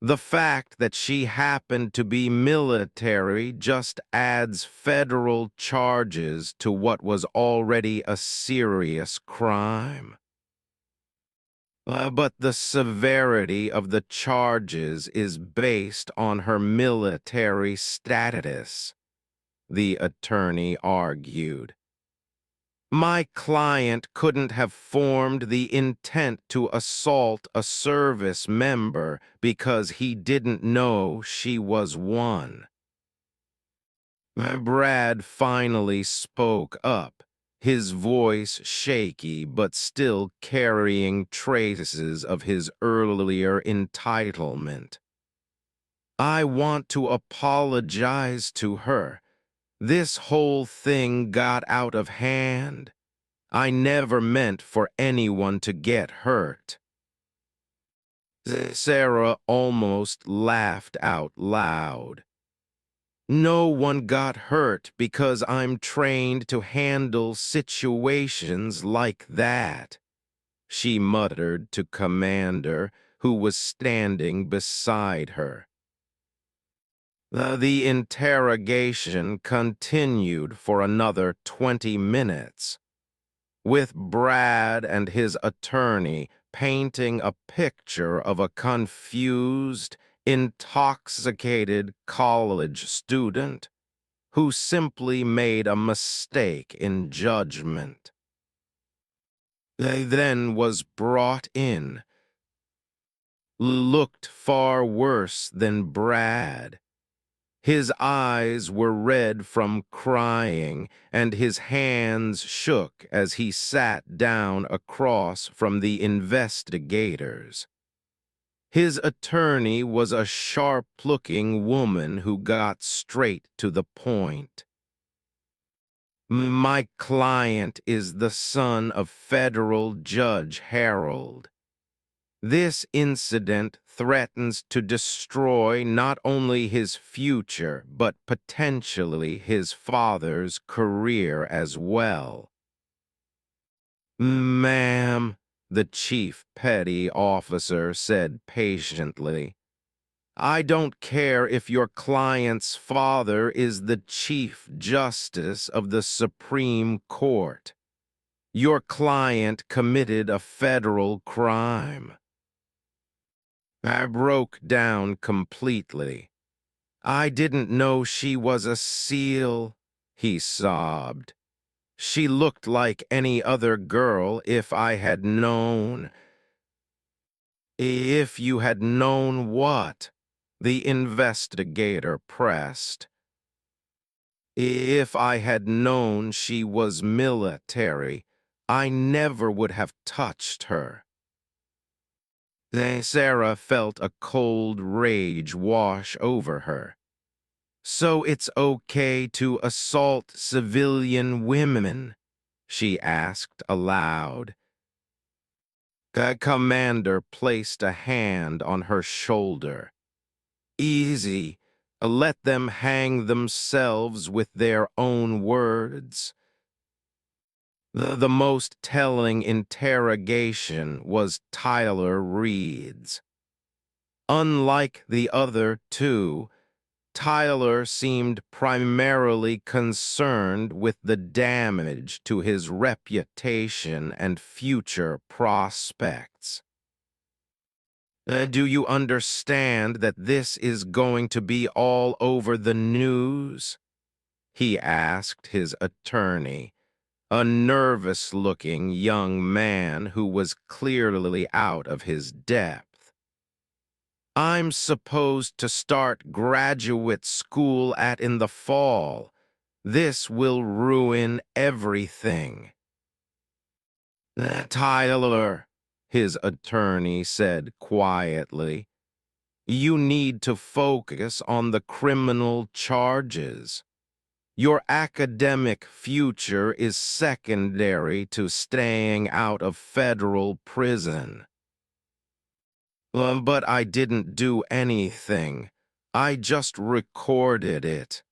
S1: The fact that she happened to be military just adds federal charges to what was already a serious crime. But the severity of the charges is based on her military status, the attorney argued. My client couldn't have formed the intent to assault a service member because he didn't know she was one. Brad finally spoke up, his voice shaky but still carrying traces of his earlier entitlement. I want to apologize to her. This whole thing got out of hand. I never meant for anyone to get hurt. Sarah almost laughed out loud. No one got hurt because I'm trained to handle situations like that, she muttered to Commander, who was standing beside her. The interrogation continued for another 20 minutes, with Brad and his attorney painting a picture of a confused, intoxicated college student who simply made a mistake in judgment. They then was brought in, looked far worse than Brad, His eyes were red from crying, and his hands shook as he sat down across from the investigators. His attorney was a sharp-looking woman who got straight to the point. My client is the son of federal Judge Harold. This incident threatens to destroy not only his future, but potentially his father's career as well. Ma'am, the chief petty officer said patiently, I don't care if your client's father is the Chief Justice of the Supreme Court. Your client committed a federal crime. I broke down completely. I didn't know she was a SEAL, he sobbed. She looked like any other girl if I had known. If you had known what? The investigator pressed. If I had known she was military, I never would have touched her. Sarah felt a cold rage wash over her. So it's okay to assault civilian women? She asked aloud. The commander placed a hand on her shoulder. Easy. Let them hang themselves with their own words. The most telling interrogation was Tyler Reed's. Unlike the other two, Tyler seemed primarily concerned with the damage to his reputation and future prospects. Do you understand that this is going to be all over the news? He asked his attorney, a nervous-looking young man who was clearly out of his depth. I'm supposed to start graduate school in the fall. This will ruin everything. Tyler, his attorney said quietly, you need to focus on the criminal charges. Your academic future is secondary to staying out of federal prison. But I didn't do anything. I just recorded it.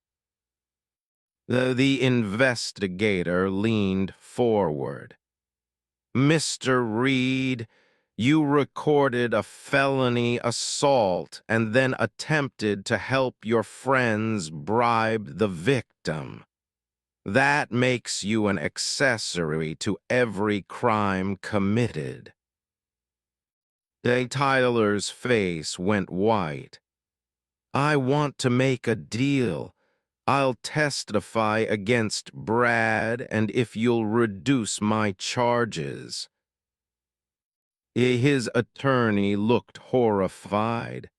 S1: The investigator leaned forward. Mr. Reed, you recorded a felony assault and then attempted to help your friends bribe the victim. That makes you an accessory to every crime committed. Tyler's face went white. I want to make a deal. I'll testify against Brad, and if you'll reduce my charges. His attorney looked horrified.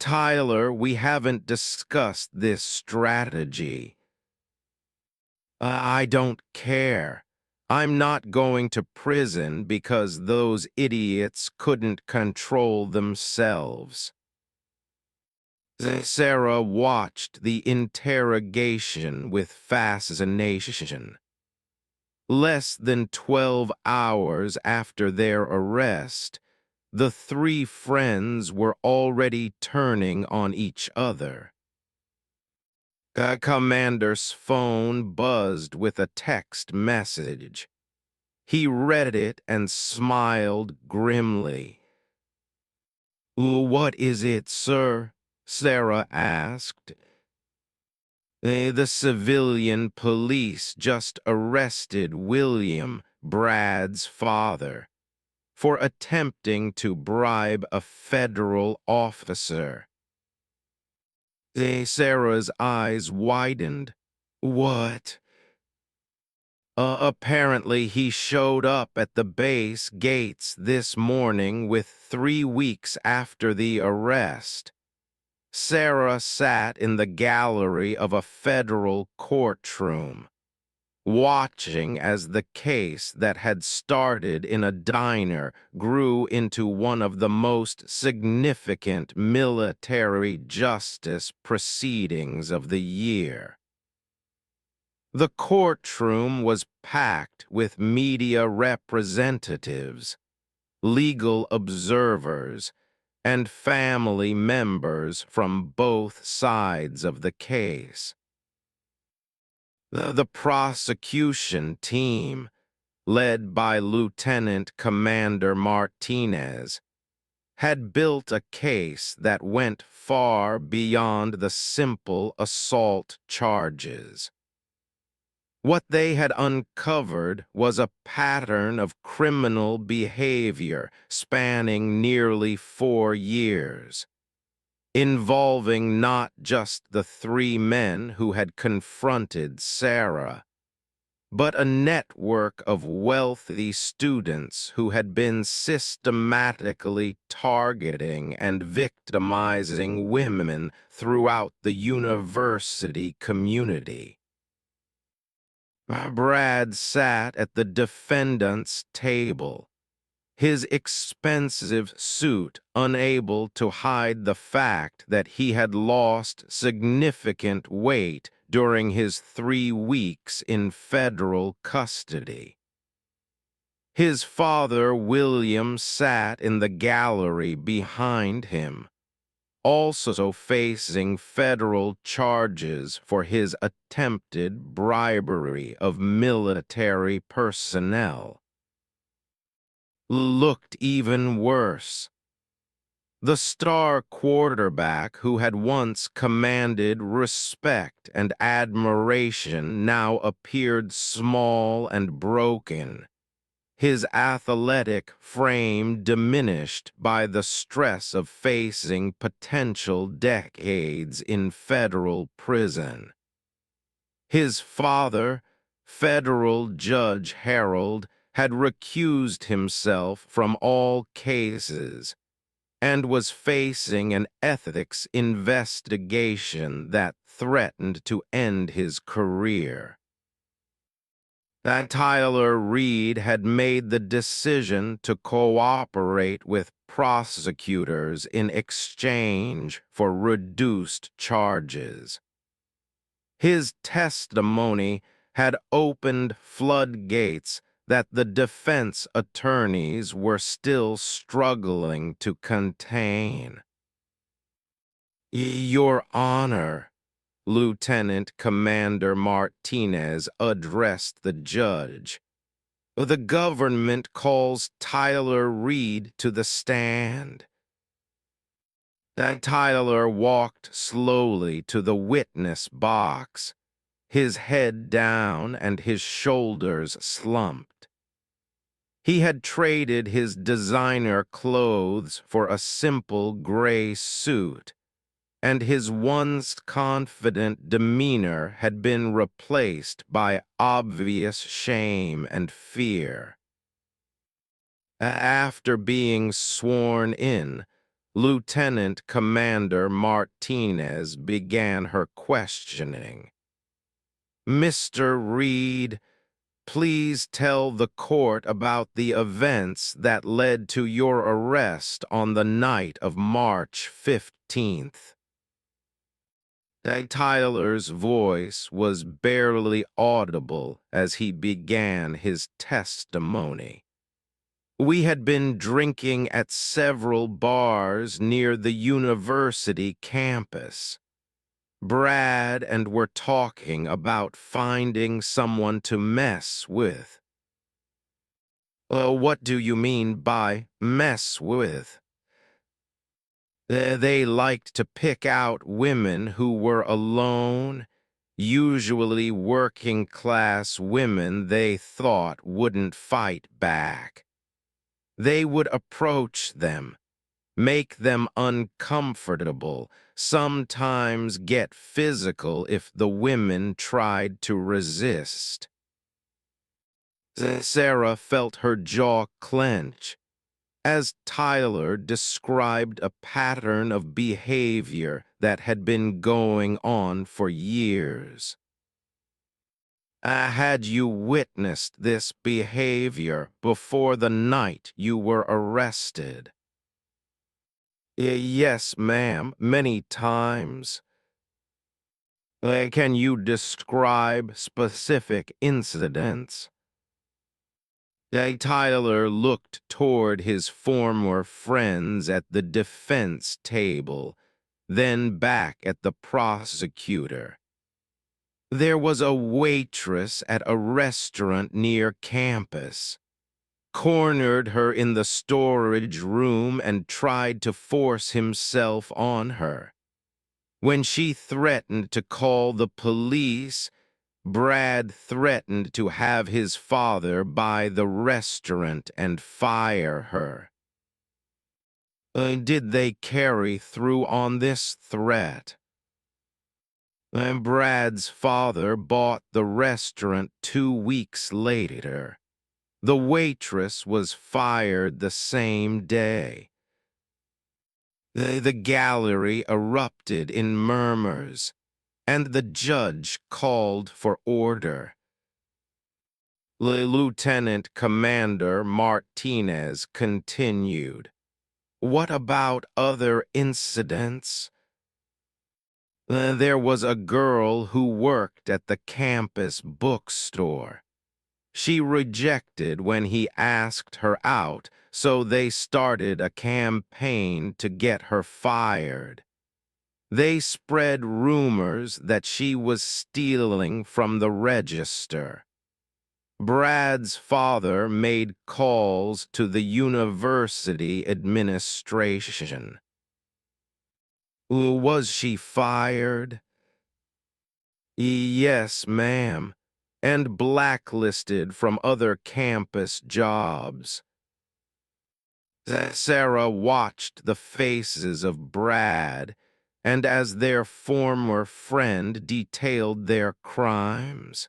S1: Tyler, we haven't discussed this strategy. I don't care. I'm not going to prison because those idiots couldn't control themselves. Sarah watched the interrogation with fascination. Less than 12 hours after their arrest, the three friends were already turning on each other. Commander's phone buzzed with a text message. He read it and smiled grimly. What is it, sir? Sarah asked. The civilian police just arrested William, Brad's father, for attempting to bribe a federal officer. Sarah's eyes widened. What? Apparently he showed up at the base gates this morning with 3 weeks after the arrest. Sarah sat in the gallery of a federal courtroom, watching as the case that had started in a diner grew into one of the most significant military justice proceedings of the year. The courtroom was packed with media representatives, legal observers, and family members from both sides of the case. The prosecution team, led by Lieutenant Commander Martinez, had built a case that went far beyond the simple assault charges. What they had uncovered was a pattern of criminal behavior spanning nearly 4 years, involving not just the 3 men who had confronted Sarah, but a network of wealthy students who had been systematically targeting and victimizing women throughout the university community. Brad sat at the defendant's table, his expensive suit unable to hide the fact that he had lost significant weight during his 3 weeks in federal custody. His father, William, sat in the gallery behind him, also facing federal charges for his attempted bribery of military personnel. Looked even worse. The star quarterback who had once commanded respect and admiration now appeared small and broken, his athletic frame diminished by the stress of facing potential decades in federal prison. His father, federal Judge Harold, had recused himself from all cases and was facing an ethics investigation that threatened to end his career. That Tyler Reed had made the decision to cooperate with prosecutors in exchange for reduced charges. His testimony had opened floodgates that the defense attorneys were still struggling to contain. Your Honor, Lieutenant Commander Martinez addressed the judge. The government calls Tyler Reed to the stand. Tyler walked slowly to the witness box, his head down and his shoulders slumped. He had traded his designer clothes for a simple gray suit, and his once confident demeanor had been replaced by obvious shame and fear. After being sworn in, Lieutenant Commander Martinez began her questioning. Mr. Reed, please tell the court about the events that led to your arrest on the night of March 15th. Tyler's voice was barely audible as he began his testimony. We had been drinking at several bars near the university campus. Brad and were talking about finding someone to mess with. What do you mean by mess with? They liked to pick out women who were alone, usually working-class women they thought wouldn't fight back. They would approach them, make them uncomfortable, sometimes get physical if the women tried to resist. Sarah felt her jaw clench. as Tyler described a pattern of behavior that had been going on for years. Had you witnessed this behavior before the night you were arrested? Yes, ma'am, many times. Can you describe specific incidents? Tyler looked toward his former friends at the defense table, then back at the prosecutor. There was a waitress at a restaurant near campus, cornered her in the storage room and tried to force himself on her. When she threatened to call the police, Brad threatened to have his father buy the restaurant and fire her. Did they carry through on this threat? Brad's father bought the restaurant 2 weeks later. The waitress was fired the same day. The gallery erupted in murmurs, and the judge called for order. Lieutenant Commander Martinez continued. What about other incidents? There was a girl who worked at the campus bookstore. She rejected when he asked her out, so they started a campaign to get her fired. They spread rumors that she was stealing from the register. Brad's father made calls to the university administration. Was she fired? Yes, ma'am, and blacklisted from other campus jobs. Sarah watched the faces of Brad, and as their former friend detailed their crimes,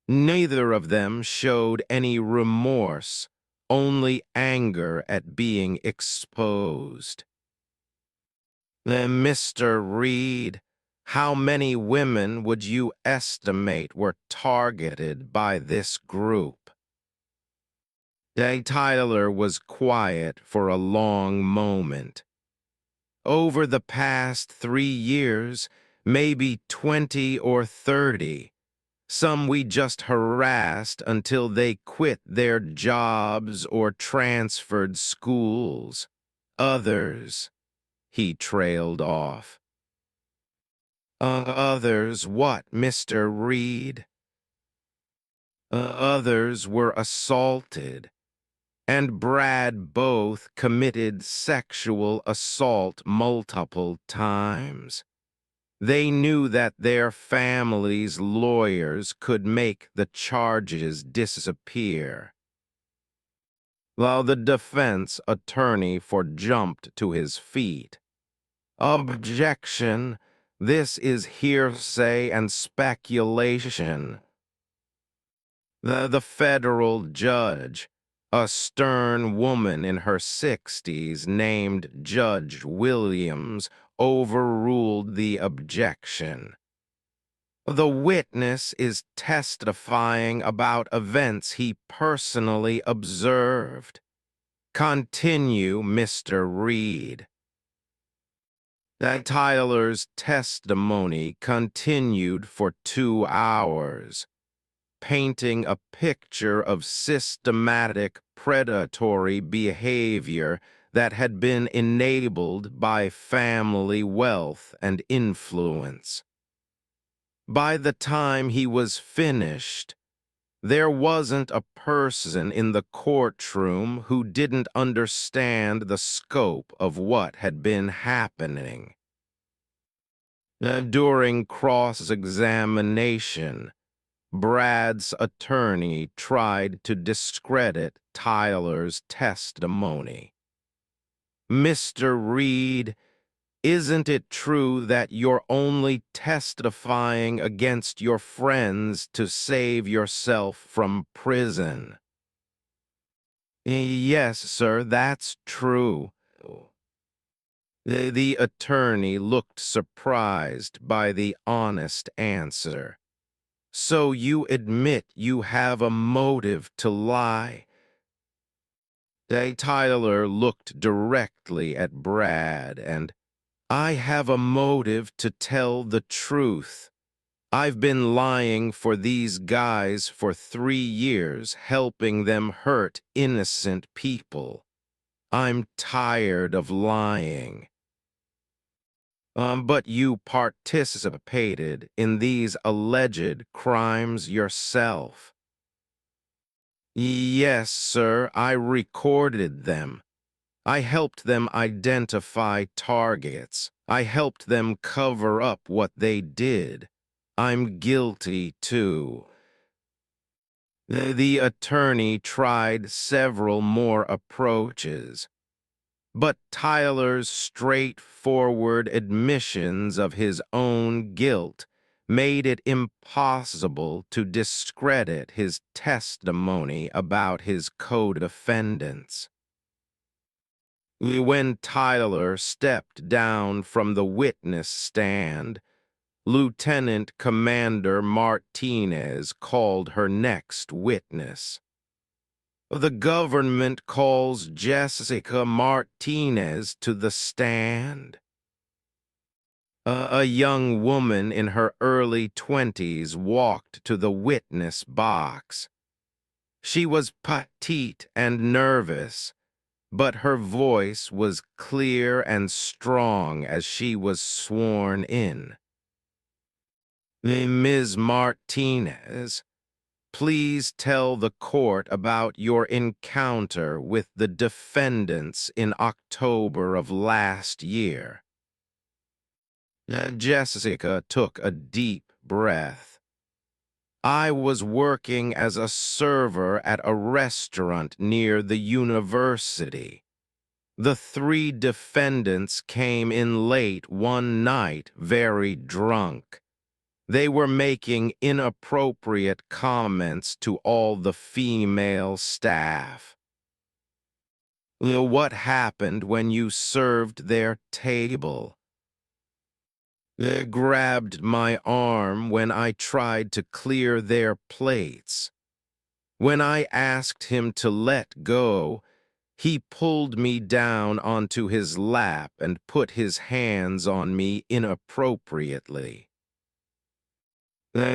S1: neither of them showed any remorse, only anger at being exposed. Mr. Reed, how many women would you estimate were targeted by this group? Tyler was quiet for a long moment. Over the past 3 years, maybe 20 or 30. Some we just harassed until they quit their jobs or transferred schools. Others, he trailed off. Others what, Mr. Reed? Others were assaulted, and Brad both committed sexual assault multiple times. They knew that their families' lawyers could make the charges disappear. While the defense attorney jumped to his feet. Objection! This is hearsay and speculation. The federal judge, a stern woman in her 60s named Judge Williams, overruled the objection. The witness is testifying about events he personally observed. Continue, Mr. Reed. Tyler's testimony continued for 2 hours, painting a picture of systematic predatory behavior that had been enabled by family wealth and influence. By the time he was finished, there wasn't a person in the courtroom who didn't understand the scope of what had been happening. During cross-examination, Brad's attorney tried to discredit Tyler's testimony. Mr. Reed, isn't it true that you're only testifying against your friends to save yourself from prison? Yes, sir, that's true. The attorney looked surprised by the honest answer. So you admit you have a motive to lie? Tyler looked directly at Brad and, I have a motive to tell the truth. I've been lying for these guys for 3 years, helping them hurt innocent people. I'm tired of lying. But you participated in these alleged crimes yourself. Yes, sir, I recorded them. I helped them identify targets. I helped them cover up what they did. I'm guilty, too. The attorney tried several more approaches, but Tyler's straightforward admissions of his own guilt made it impossible to discredit his testimony about his co-defendants. When Tyler stepped down from the witness stand, Lieutenant Commander Martinez called her next witness. The government calls Jessica Martinez to the stand. A young woman in her early 20s walked to the witness box. She was petite and nervous, but her voice was clear and strong as she was sworn in. Ms. Martinez, please tell the court about your encounter with the defendants in October of last year. Jessica took a deep breath. I was working as a server at a restaurant near the university. The 3 defendants came in late one night, very drunk. They were making inappropriate comments to all the female staff. What happened when you served their table? They grabbed my arm when I tried to clear their plates. When I asked him to let go, he pulled me down onto his lap and put his hands on me inappropriately.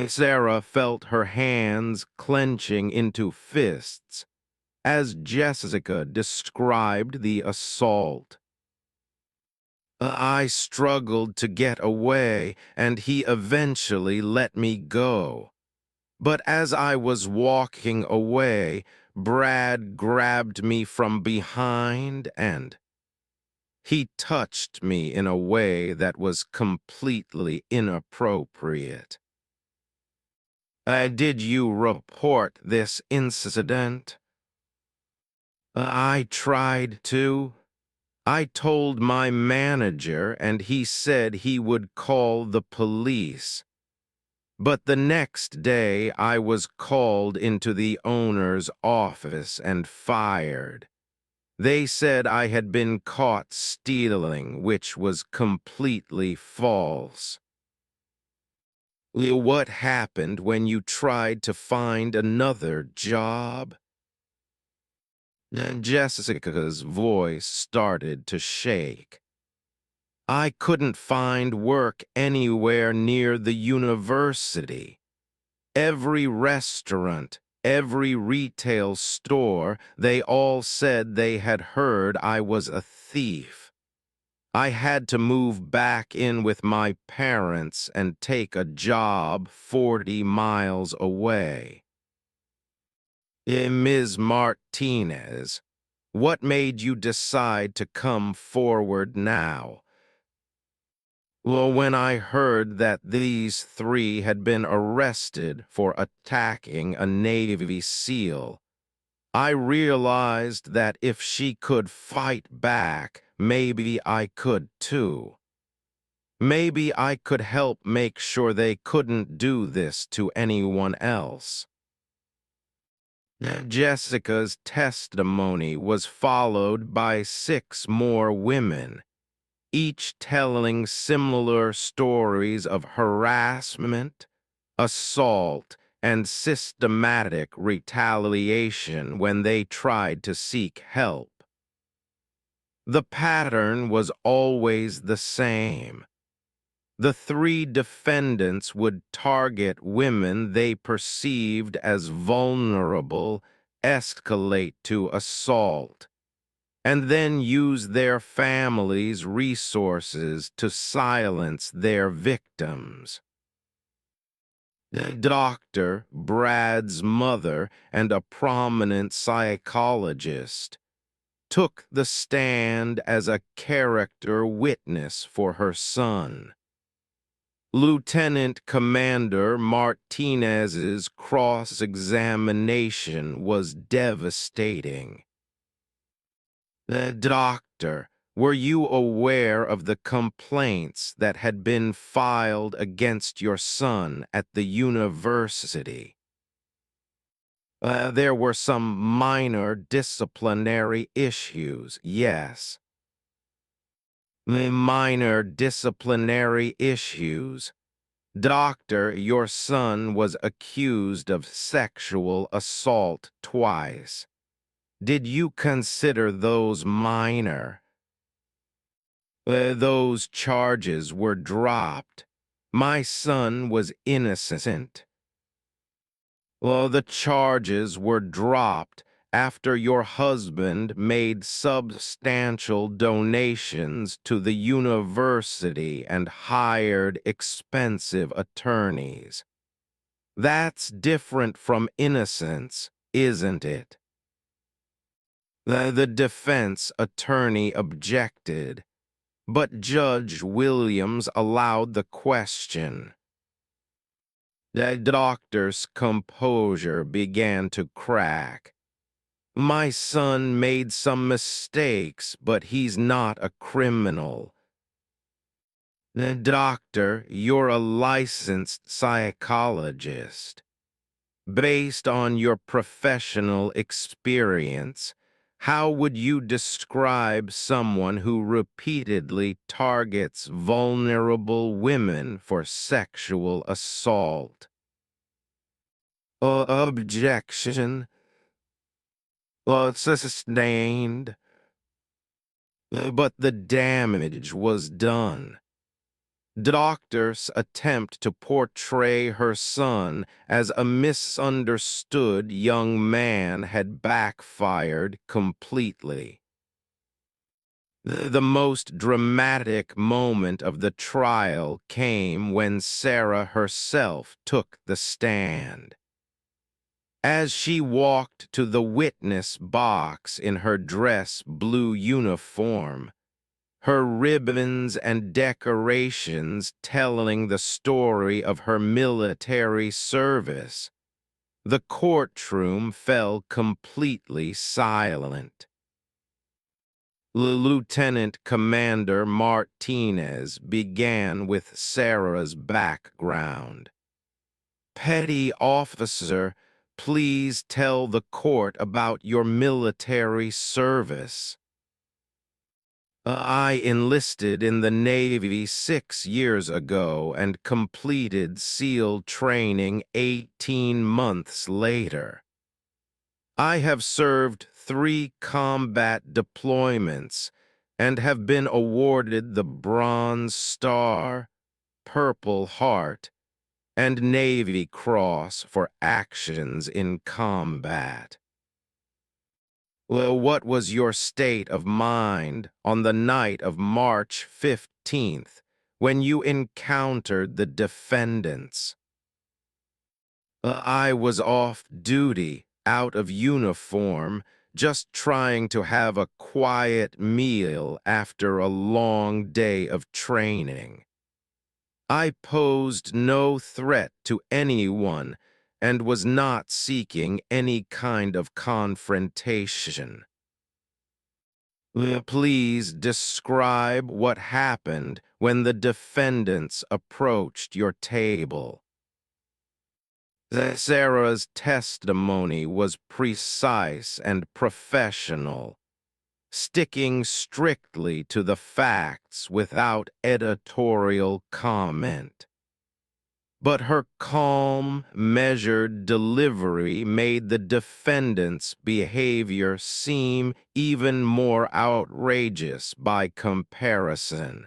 S1: Sarah felt her hands clenching into fists as Jessica described the assault. I struggled to get away, and he eventually let me go. But as I was walking away, Brad grabbed me from behind and he touched me in a way that was completely inappropriate. Did you report this incident? I tried to. I told my manager, and he said he would call the police. But the next day, I was called into the owner's office and fired. They said I had been caught stealing, which was completely false. What happened when you tried to find another job? Jessica's voice started to shake. I couldn't find work anywhere near the university. Every restaurant, every retail store, they all said they had heard I was a thief. I had to move back in with my parents and take a job 40 miles away. Ms. Martinez, what made you decide to come forward now? Well, when I heard that these 3 had been arrested for attacking a Navy SEAL, I realized that if she could fight back, maybe I could too. Maybe I could help make sure they couldn't do this to anyone else. Jessica's testimony was followed by 6 more women, each telling similar stories of harassment, assault, and systematic retaliation when they tried to seek help. The pattern was always the same. The 3 defendants would target women they perceived as vulnerable, escalate to assault, and then use their families' resources to silence their victims. Dr. Brad's mother and a prominent psychologist took the stand as a character witness for her son. Lieutenant Commander Martinez's cross-examination was devastating. Doctor, were you aware of the complaints that had been filed against your son at the university? There were some minor disciplinary issues, yes. Minor disciplinary issues. Doctor, your son was accused of sexual assault twice. Did you consider those minor? Those charges were dropped. My son was innocent. Well, the charges were dropped after your husband made substantial donations to the university and hired expensive attorneys. That's different from innocence, isn't it? The defense attorney objected, but Judge Williams allowed the question. The doctor's composure began to crack. My son made some mistakes, but he's not a criminal. The doctor, you're a licensed psychologist. Based on your professional experience, how would you describe someone who repeatedly targets vulnerable women for sexual assault? Objection. Sustained. But the damage was done. Doctor's attempt to portray her son as a misunderstood young man had backfired completely. The most dramatic moment of the trial came when Sarah herself took the stand. As she walked to the witness box in her dress blue uniform, her ribbons and decorations telling the story of her military service, the courtroom fell completely silent. Lieutenant Commander Martinez began with Sarah's background. Petty officer, please tell the court about your military service. I enlisted in the Navy 6 years ago and completed SEAL training 18 months later. I have served 3 combat deployments and have been awarded the Bronze Star, Purple Heart, and Navy Cross for actions in combat. Well, what was your state of mind on the night of March 15th when you encountered the defendants? I was off duty, out of uniform, just trying to have a quiet meal after a long day of training. I posed no threat to anyone and was not seeking any kind of confrontation. Please describe what happened when the defendants approached your table. Sarah's testimony was precise and professional, sticking strictly to the facts without editorial comment. But her calm, measured delivery made the defendant's behavior seem even more outrageous by comparison.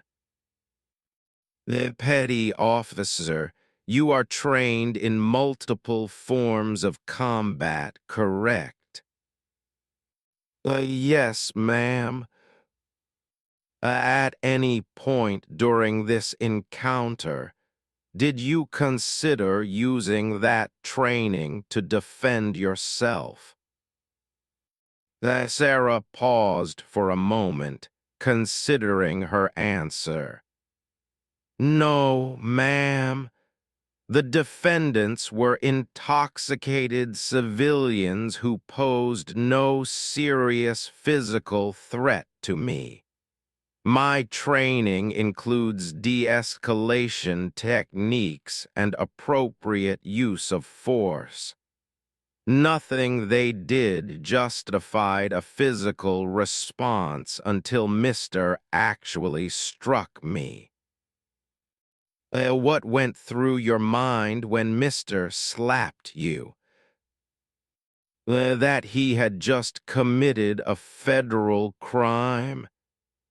S1: The petty officer, you are trained in multiple forms of combat, correct? Yes, ma'am. At any point during this encounter, did you consider using that training to defend yourself? Sarah paused for a moment, considering her answer. No, ma'am. The defendants were intoxicated civilians who posed no serious physical threat to me. My training includes de-escalation techniques and appropriate use of force. Nothing they did justified a physical response until Mr. actually struck me. What went through your mind when Mr. slapped you? That he had just committed a federal crime,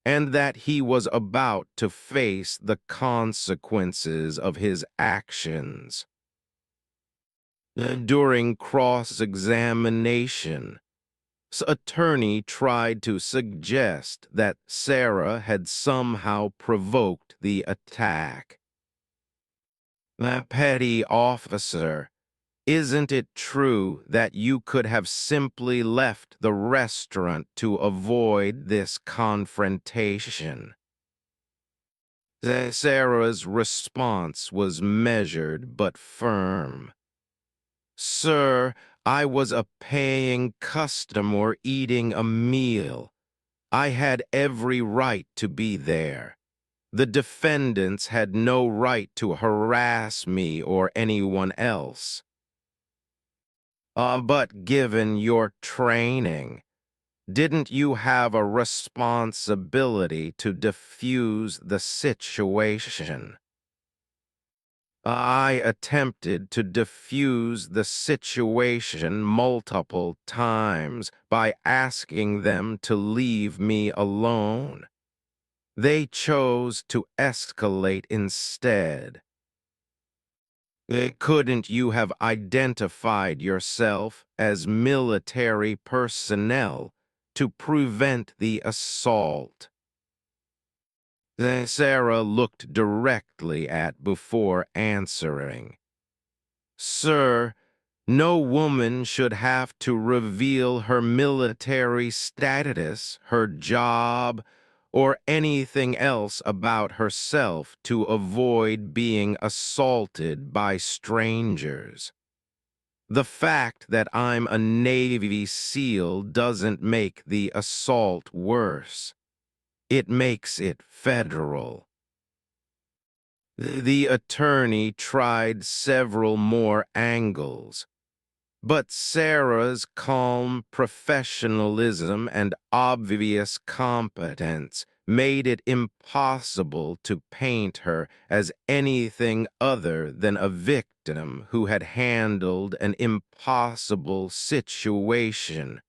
S1: and that he was about to face the consequences of his actions. During cross-examination, attorney tried to suggest that Sarah had somehow provoked the attack. Petty officer, isn't it true that you could have simply left the restaurant to avoid this confrontation? Sarah's response was measured but firm. Sir, I was a paying customer eating a meal. I had every right to be there. The defendants had no right to harass me or anyone else. But given your training, didn't you have a responsibility to defuse the situation? I attempted to defuse the situation multiple times by asking them to leave me alone. They chose to escalate instead. Couldn't you have identified yourself as military personnel to prevent the assault? Sarah looked directly at before answering. Sir, no woman should have to reveal her military status, her job, or anything else about herself to avoid being assaulted by strangers. The fact that I'm a Navy SEAL doesn't make the assault worse. It makes it federal. The attorney tried several more angles, but Sarah's calm professionalism and obvious competence made it impossible to paint her as anything other than a victim who had handled an impossible situation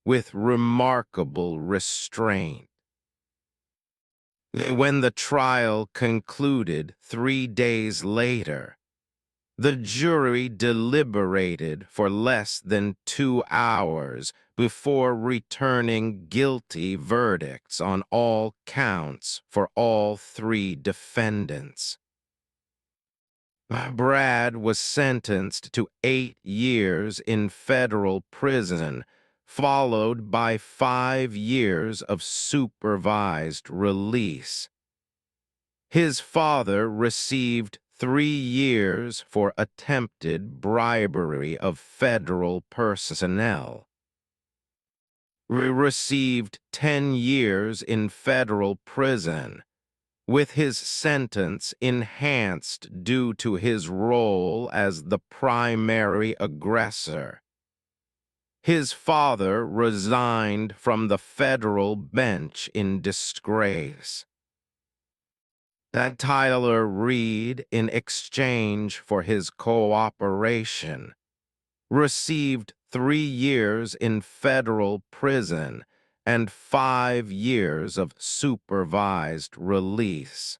S1: with remarkable restraint. When the trial concluded 3 days later, the jury deliberated for less than 2 hours before returning guilty verdicts on all counts for all three defendants. Brad was sentenced to 8 years in federal prison, followed by 5 years of supervised release. His father received 3 years for attempted bribery of federal personnel. Received 10 years in federal prison, with his sentence enhanced due to his role as the primary aggressor. His father resigned from the federal bench in disgrace. That Tyler Reed, in exchange for his cooperation, received 3 years in federal prison and 5 years of supervised release.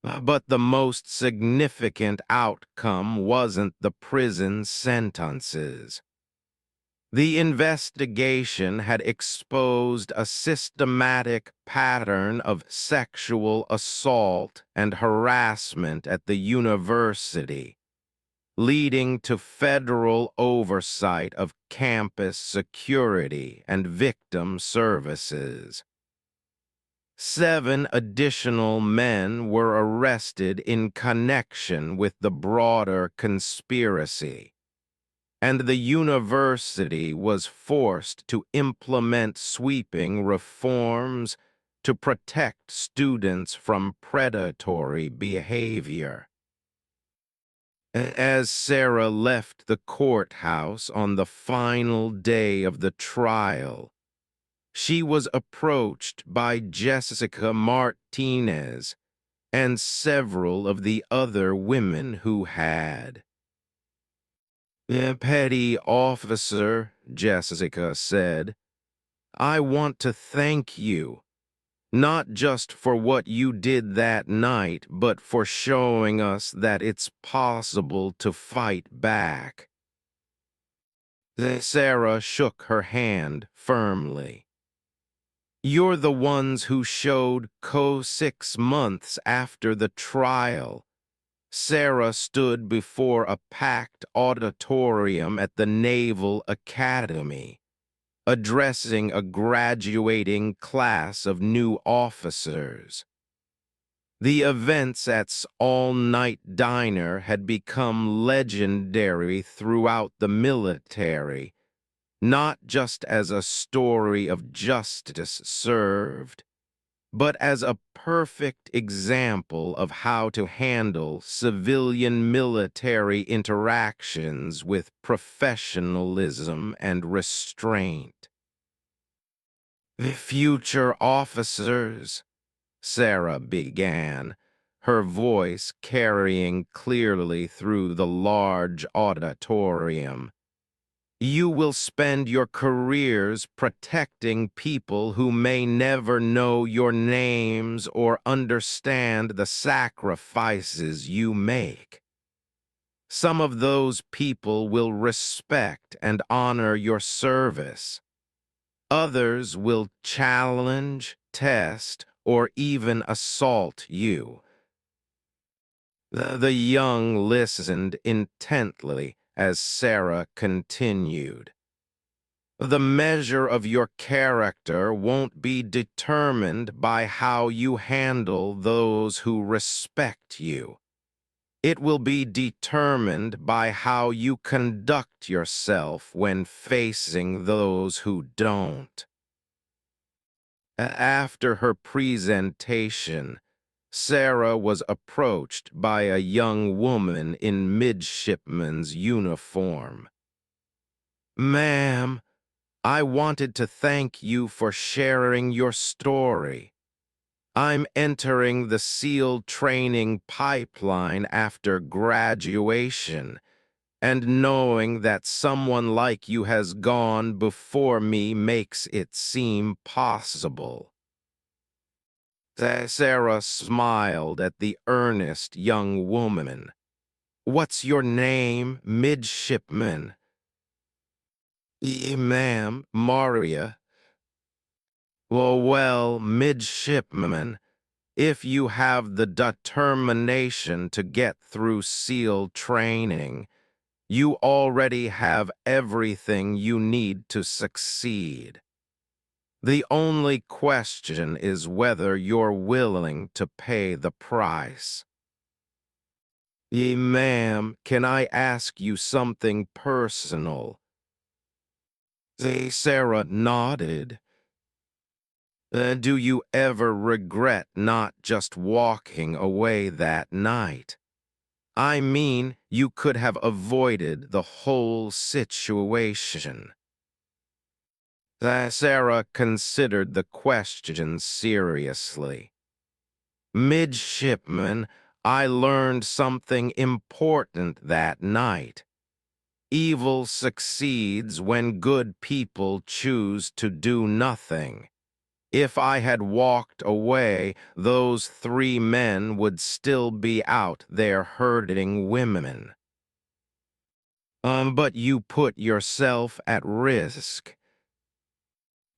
S1: But the most significant outcome wasn't the prison sentences. The investigation had exposed a systematic pattern of sexual assault and harassment at the university, leading to federal oversight of campus security and victim services. 7 additional men were arrested in connection with the broader conspiracy, and the university was forced to implement sweeping reforms to protect students from predatory behavior. As Sarah left the courthouse on the final day of the trial, she was approached by Jessica Martinez and several of the other women who had. "Petty officer," Jessica said, "I want to thank you, not just for what you did that night, but for showing us that it's possible to fight back." Sarah shook her hand firmly. "You're the ones who showed Co 6 months after the trial." Sarah stood before a packed auditorium at the Naval Academy, addressing a graduating class of new officers. The events at all-night diner had become legendary throughout the military, not just as a story of justice served, but as a perfect example of how to handle civilian-military interactions with professionalism and restraint. "The future officers," Sarah began, her voice carrying clearly through the large auditorium. "You will spend your careers protecting people who may never know your names or understand the sacrifices you make. Some of those people will respect and honor your service. Others will challenge, test, or even assault you." The young listened intently as Sarah continued. "The measure of your character won't be determined by how you handle those who respect you. It will be determined by how you conduct yourself when facing those who don't." After her presentation, Sarah was approached by a young woman in midshipman's uniform. "Ma'am, I wanted to thank you for sharing your story. I'm entering the SEAL training pipeline after graduation, and knowing that someone like you has gone before me makes it seem possible." Sarah smiled at the earnest young woman. "What's your name, midshipman?" "Ma'am, Maria." Well, midshipman, if you have the determination to get through SEAL training, you already have everything you need to succeed. The only question is whether you're willing to pay the price." "Ma'am, can I ask you something personal?" Sarah nodded. Do you ever regret not just walking away that night? I mean, you could have avoided the whole situation. Sarah considered the question seriously. Midshipman, I learned something important that night. Evil succeeds when good people choose to do nothing. If I had walked away, those 3 men would still be out there hurting women. But you put yourself at risk.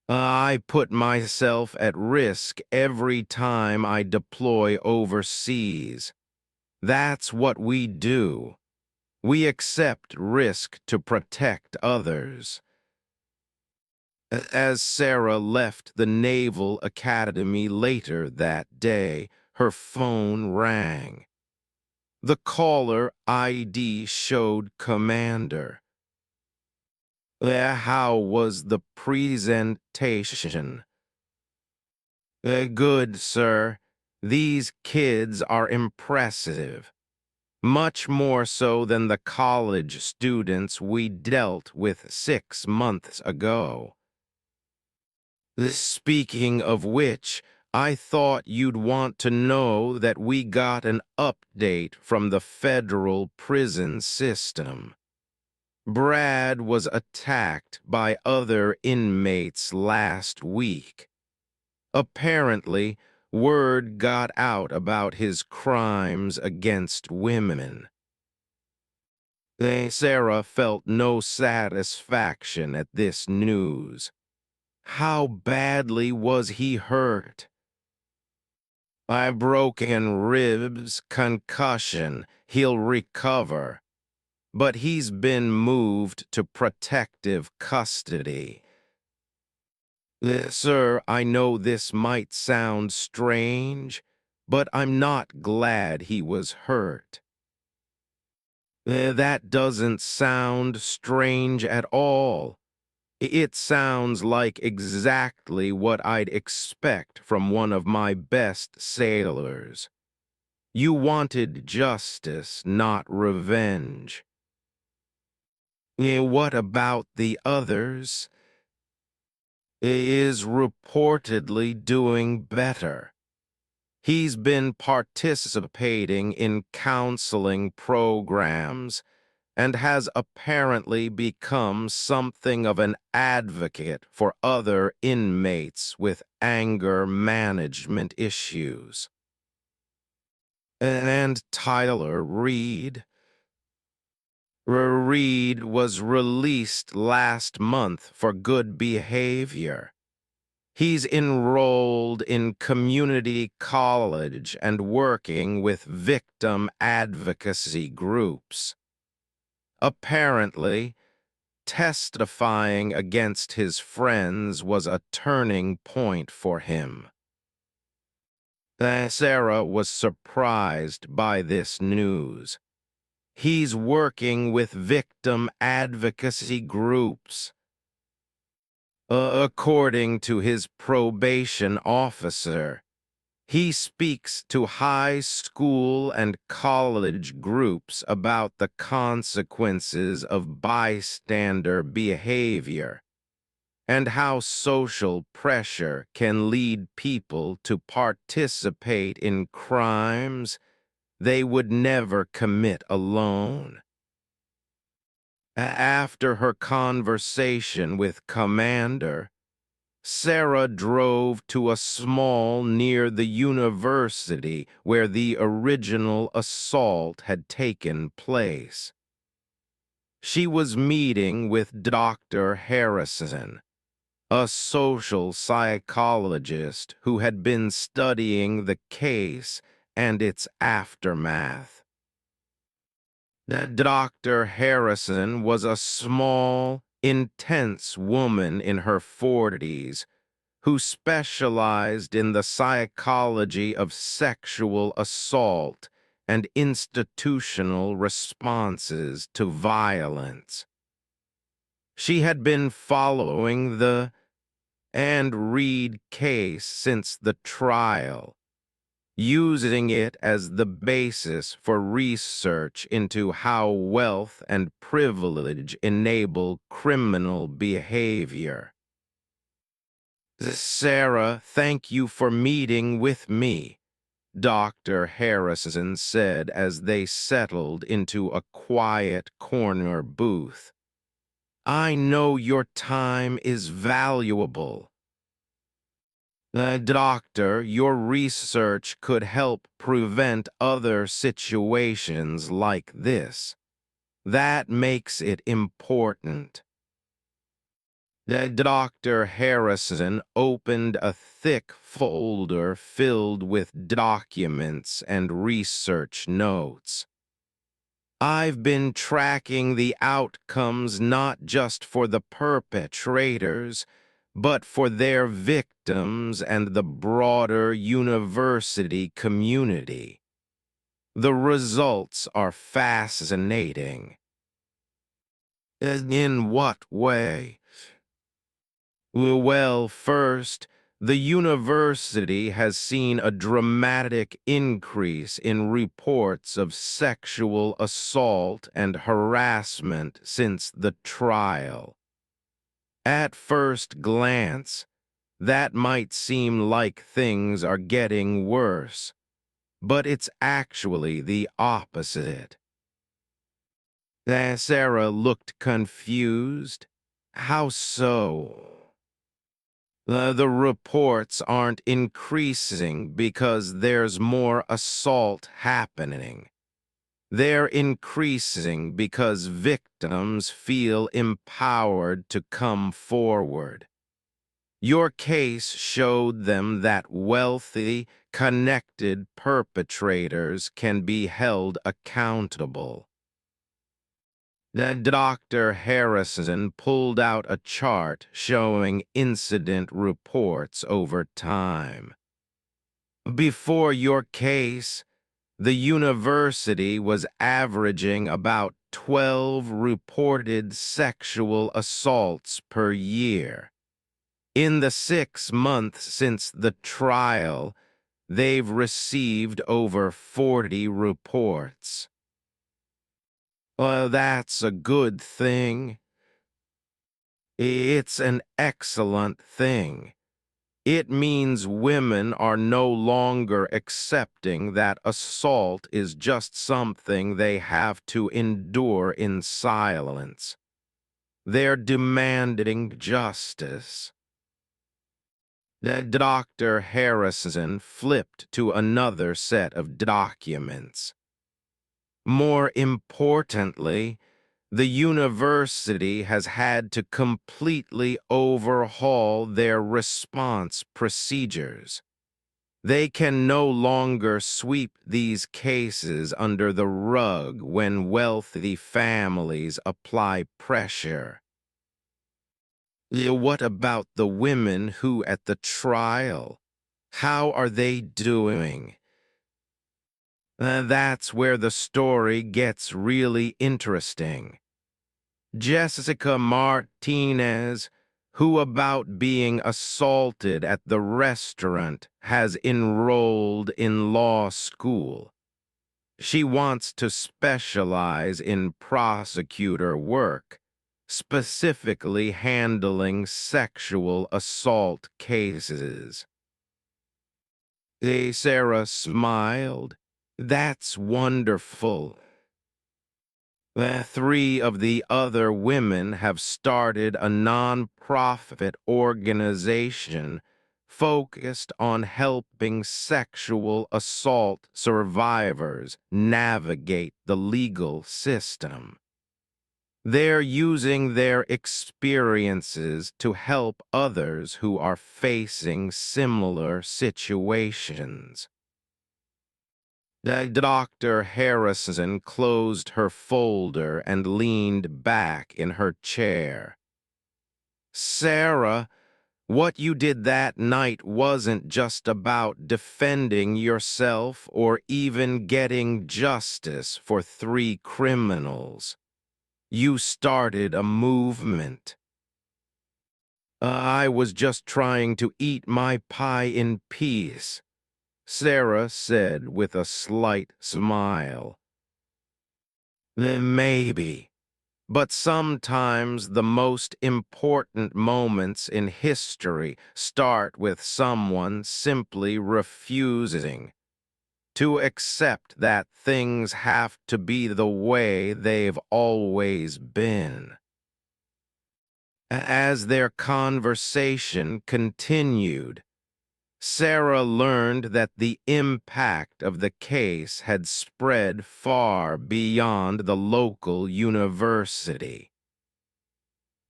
S1: I put myself at risk every time I deploy overseas. That's what we do. We accept risk to protect others. As Sarah left the Naval Academy later that day, her phone rang. The caller ID showed Commander. How was the presentation? Good, sir. These kids are impressive. Much more so than the college students we dealt with 6 months ago. Speaking of which, I thought you'd want to know that we got an update from the federal prison system. Brad was attacked by other inmates last week. Apparently, word got out about his crimes against women. Sarah felt no satisfaction at this news. How badly was he hurt? By broken ribs, concussion, he'll recover. But he's been moved to protective custody. Sir, I know this might sound strange, but I'm not glad he was hurt. That doesn't sound strange at all. It sounds like exactly what I'd expect from one of my best sailors. You wanted justice, not revenge. What about the others? Is reportedly doing better. He's been participating in counseling programs and has apparently become something of an advocate for other inmates with anger management issues. And Tyler Reed? Reed was released last month for good behavior. He's enrolled in community college and working with victim advocacy groups. Apparently, testifying against his friends was a turning point for him. Sarah was surprised by this news. He's working with victim advocacy groups. According to his probation officer, he speaks to high school and college groups about the consequences of bystander behavior and how social pressure can lead people to participate in crimes they would never commit alone. After her conversation with Commander, Sarah drove to a small near the university where the original assault had taken place. She was meeting with Dr. Harrison, a social psychologist who had been studying the case and its aftermath. Dr. Harrison was a small, intense woman in her 40s who specialized in the psychology of sexual assault and institutional responses to violence. She had been following the and read case since the trial, using it as the basis for research into how wealth and privilege enable criminal behavior. Sarah, thank you for meeting with me, Dr. Harrison said as they settled into a quiet corner booth. I know your time is valuable. Doctor, your research could help prevent other situations like this. That makes it important. Dr. Harrison opened a thick folder filled with documents and research notes. I've been tracking the outcomes not just for the perpetrators, but for their victims and the broader university community. The results are fascinating. In what way? Well, first, the university has seen a dramatic increase in reports of sexual assault and harassment since the trial. At first glance, that might seem like things are getting worse, but it's actually the opposite. Sarah looked confused. How so? The reports aren't increasing because there's more assault happening. They're increasing because victims feel empowered to come forward. Your case showed them that wealthy, connected perpetrators can be held accountable. Dr. Harrison pulled out a chart showing incident reports over time. Before your case, the university was averaging about 12 reported sexual assaults per year. In the 6 months since the trial, they've received over 40 reports. Well, that's a good thing. It's an excellent thing. It means women are no longer accepting that assault is just something they have to endure in silence. They're demanding justice. Dr. Harrison flipped to another set of documents. More importantly, the university has had to completely overhaul their response procedures. They can no longer sweep these cases under the rug when wealthy families apply pressure. What about the women who at the trial? How are they doing? That's where the story gets really interesting. Jessica Martinez, who about being assaulted at the restaurant, has enrolled in law school. She wants to specialize in prosecutor work, specifically handling sexual assault cases. Sarah smiled. That's wonderful. 3 of the other women have started a non-profit organization focused on helping sexual assault survivors navigate the legal system. They're using their experiences to help others who are facing similar situations. Dr. Harrison closed her folder and leaned back in her chair. Sarah, what you did that night wasn't just about defending yourself or even getting justice for 3 criminals. You started a movement. I was just trying to eat my pie in peace, Sarah said with a slight smile. Maybe. But sometimes the most important moments in history start with someone simply refusing to accept that things have to be the way they've always been. As their conversation continued, Sarah learned that the impact of the case had spread far beyond the local university.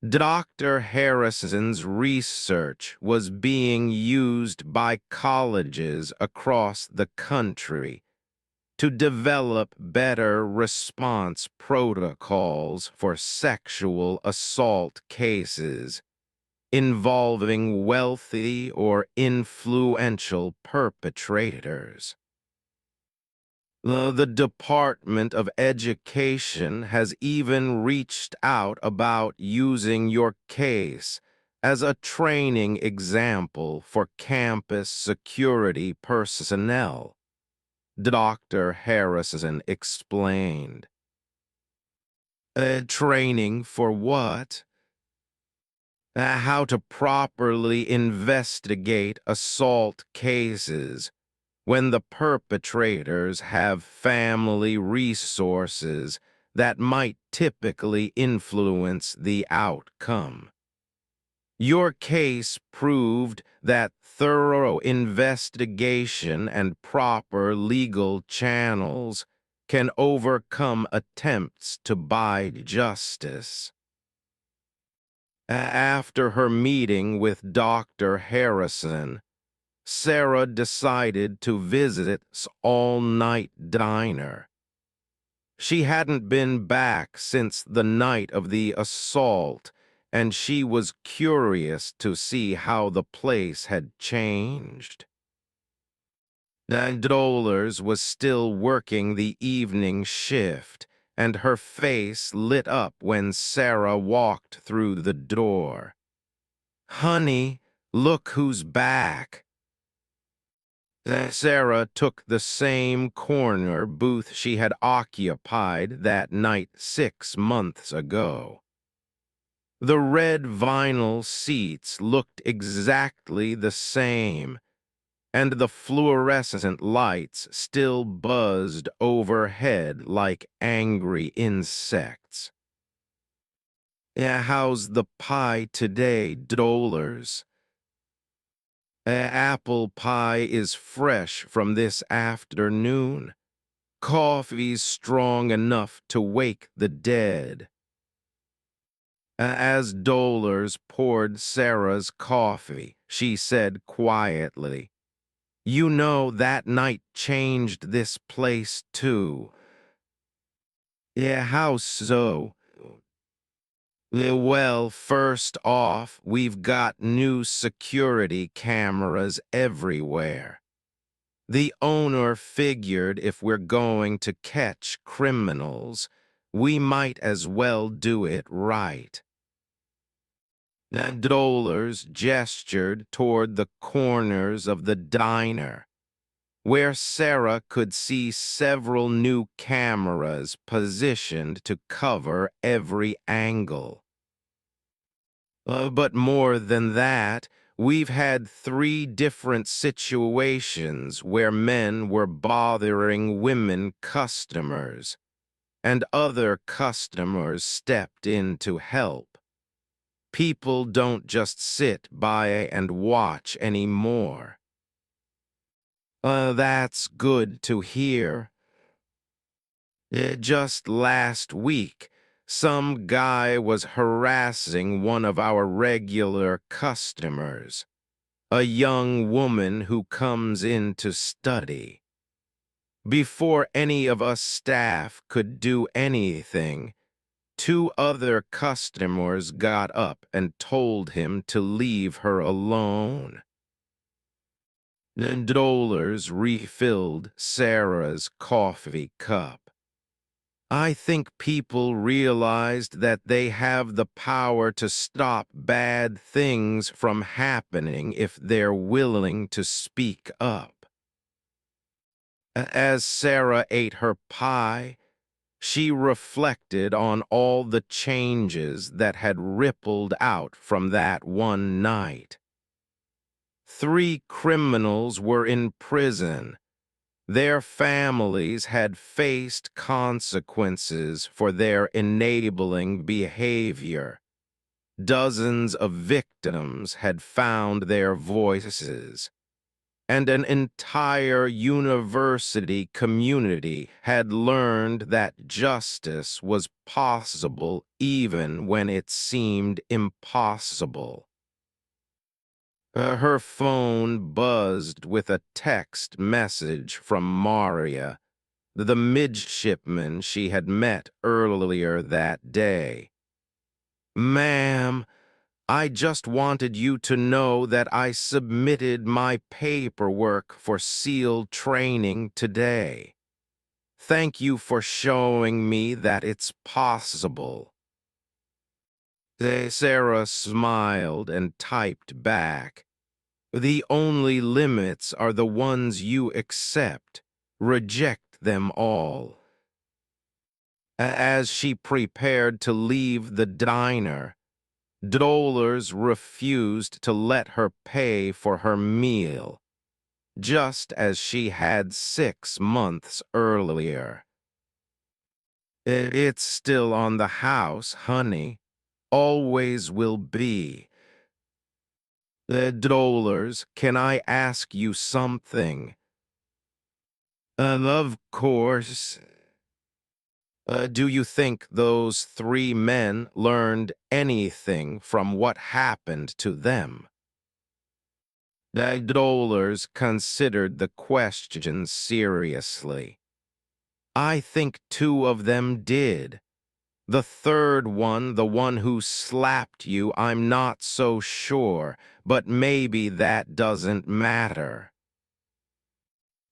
S1: Dr. Harrison's research was being used by colleges across the country to develop better response protocols for sexual assault cases involving wealthy or influential perpetrators. The Department of Education has even reached out about using your case as a training example for campus security personnel, Dr. Harrison explained. Training for what? How to properly investigate assault cases when the perpetrators have family resources that might typically influence the outcome. Your case proved that thorough investigation and proper legal channels can overcome attempts to buy justice. After her meeting with Dr. Harrison, Sarah decided to visit its all-night diner. She hadn't been back since the night of the assault, and she was curious to see how the place had changed. Dolores was still working the evening shift, and her face lit up when Sarah walked through the door. "Honey, look who's back." Sarah took the same corner booth she had occupied that night 6 months ago. The red vinyl seats looked exactly the same, and the fluorescent lights still buzzed overhead like angry insects. How's the pie today, Dolores?" Apple pie is fresh from this afternoon. Coffee's strong enough to wake the dead. As Dolores poured Sarah's coffee, she said quietly, "You know that night changed this place too." How so?" Well, first off, we've got new security cameras everywhere. The owner figured if we're going to catch criminals, we might as well do it right. Dolores gestured toward the corners of the diner, where Sarah could see several new cameras positioned to cover every angle. But more than that, we've had 3 different situations where men were bothering women customers, and other customers stepped in to help. People don't just sit by and watch anymore. That's good to hear. Just last week, some guy was harassing one of our regular customers, a young woman who comes in to study. Before any of us staff could do anything, 2 other customers got up and told him to leave her alone. Dolores refilled Sarah's coffee cup. I think people realized that they have the power to stop bad things from happening if they're willing to speak up. As Sarah ate her pie, she reflected on all the changes that had rippled out from that one night. 3 criminals were in prison. Their families had faced consequences for their enabling behavior. Dozens of victims had found their voices, and an entire university community had learned that justice was possible even when it seemed impossible. Her phone buzzed with a text message from Maria, the midshipman she had met earlier that day. "Ma'am, I just wanted you to know that I submitted my paperwork for SEAL training today. Thank you for showing me that it's possible." Sarah smiled and typed back, "The only limits are the ones you accept. Reject them all." As she prepared to leave the diner, Dolores refused to let her pay for her meal, just as she had 6 months earlier. "It's still on the house, honey. Always will be." "Dolores, can I ask you something?" Of course." Do you think those 3 men learned anything from what happened to them?" Dolores considered the question seriously. "I think 2 of them did. The third one, the one who slapped you, I'm not so sure, but maybe that doesn't matter."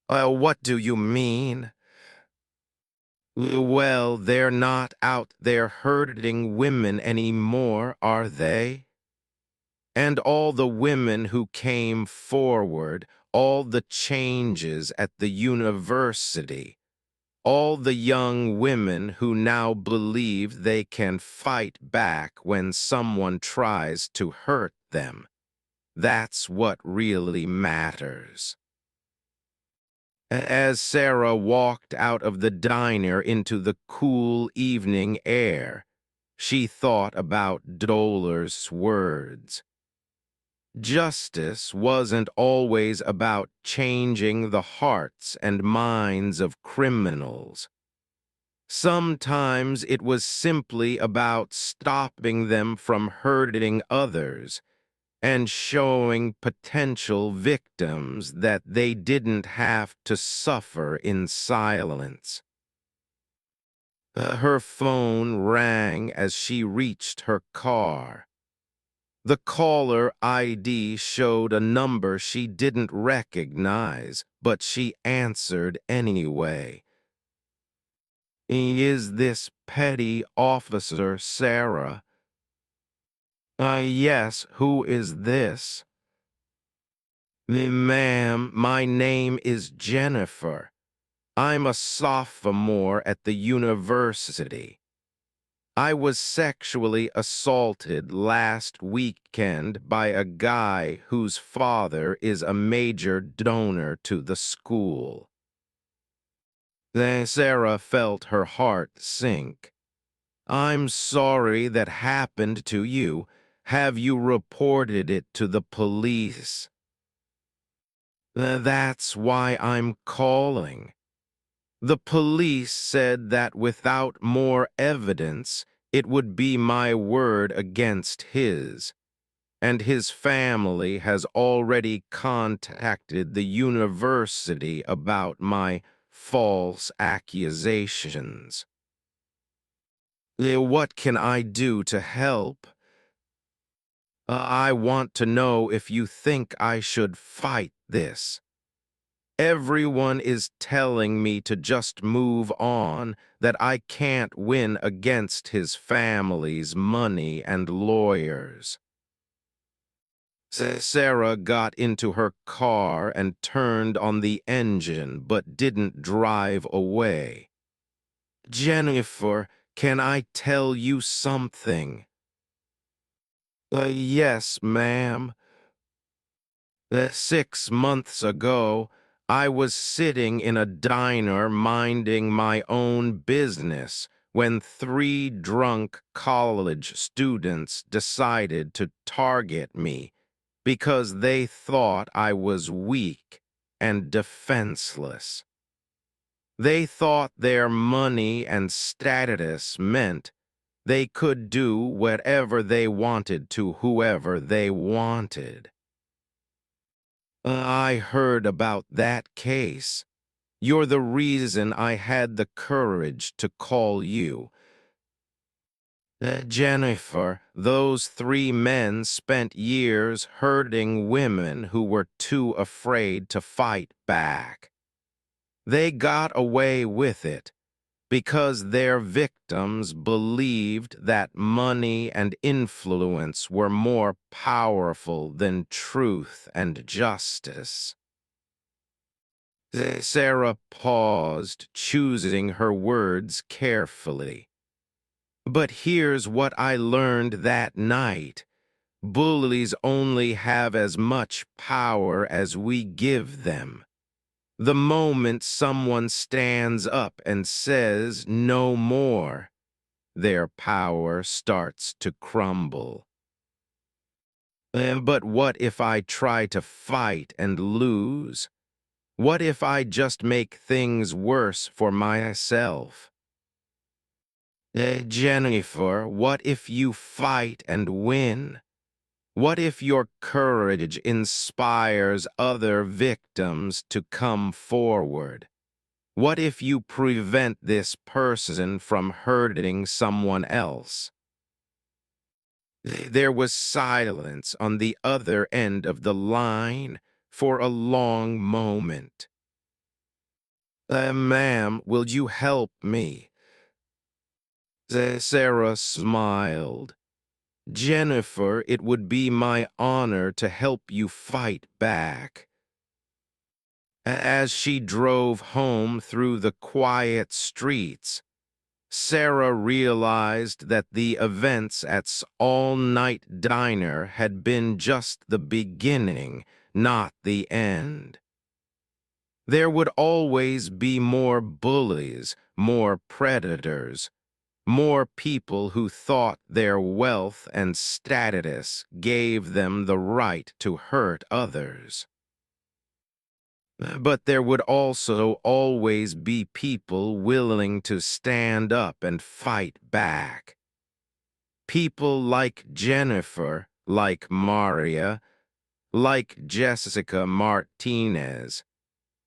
S1: What do you mean?" "Well, they're not out there hurting women anymore, are they? And all the women who came forward, all the changes at the university, all the young women who now believe they can fight back when someone tries to hurt them. That's what really matters." As Sarah walked out of the diner into the cool evening air, she thought about Dolores' words. Justice wasn't always about changing the hearts and minds of criminals. Sometimes it was simply about stopping them from hurting others and showing potential victims that they didn't have to suffer in silence. Her phone rang as she reached her car. The caller ID showed a number she didn't recognize, but she answered anyway. "Is this Petty Officer Sarah?" Yes, who is this?" "Ma'am, my name is Jennifer. I'm a sophomore at the university. I was sexually assaulted last weekend by a guy whose father is a major donor to the school." Then Sarah felt her heart sink. "I'm sorry that happened to you. Have you reported it to the police?" "That's why I'm calling. The police said that without more evidence, it would be my word against his, and his family has already contacted the university about my false accusations." "What can I do to help?" "I want to know if you think I should fight this." Everyone is telling me to just move on, that I can't win against his family's money and lawyers. Sarah got into her car and turned on the engine, but didn't drive away. Jennifer, can I tell you something? Yes, ma'am. 6 months ago, I was sitting in a diner minding my own business when 3 drunk college students decided to target me because they thought I was weak and defenseless. They thought their money and status meant they could do whatever they wanted to whoever they wanted. I heard about that case. You're the reason I had the courage to call you. Jennifer, those 3 men spent years hurting women who were too afraid to fight back. They got away with it because their victims believed that money and influence were more powerful than truth and justice. Sarah paused, choosing her words carefully. But here's what I learned that night. Bullies only have as much power as we give them. The moment someone stands up and says no more, their power starts to crumble. But what if I try to fight and lose? What if I just make things worse for myself? Jennifer, what if you fight and win? What if your courage inspires other victims to come forward? What if you prevent this person from hurting someone else? There was silence on the other end of the line for a long moment. Ma'am, will you help me? Sarah smiled. Jennifer, it would be my honor to help you fight back. As she drove home through the quiet streets, Sarah realized that the events at all-night diner had been just the beginning, not the end. There would always be more bullies, more predators, more people who thought their wealth and status gave them the right to hurt others. But there would also always be people willing to stand up and fight back. People like Jennifer, like Maria, like Jessica Martinez,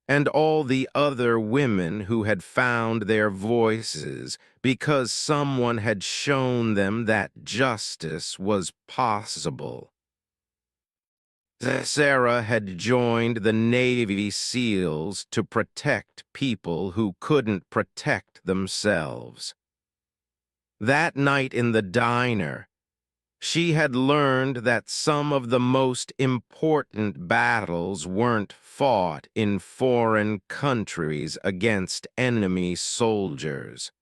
S1: and all the other women who had found their voices because someone had shown them that justice was possible. Sarah had joined the Navy SEALs to protect people who couldn't protect themselves. That night in the diner, she had learned that some of the most important battles weren't fought in foreign countries against enemy soldiers,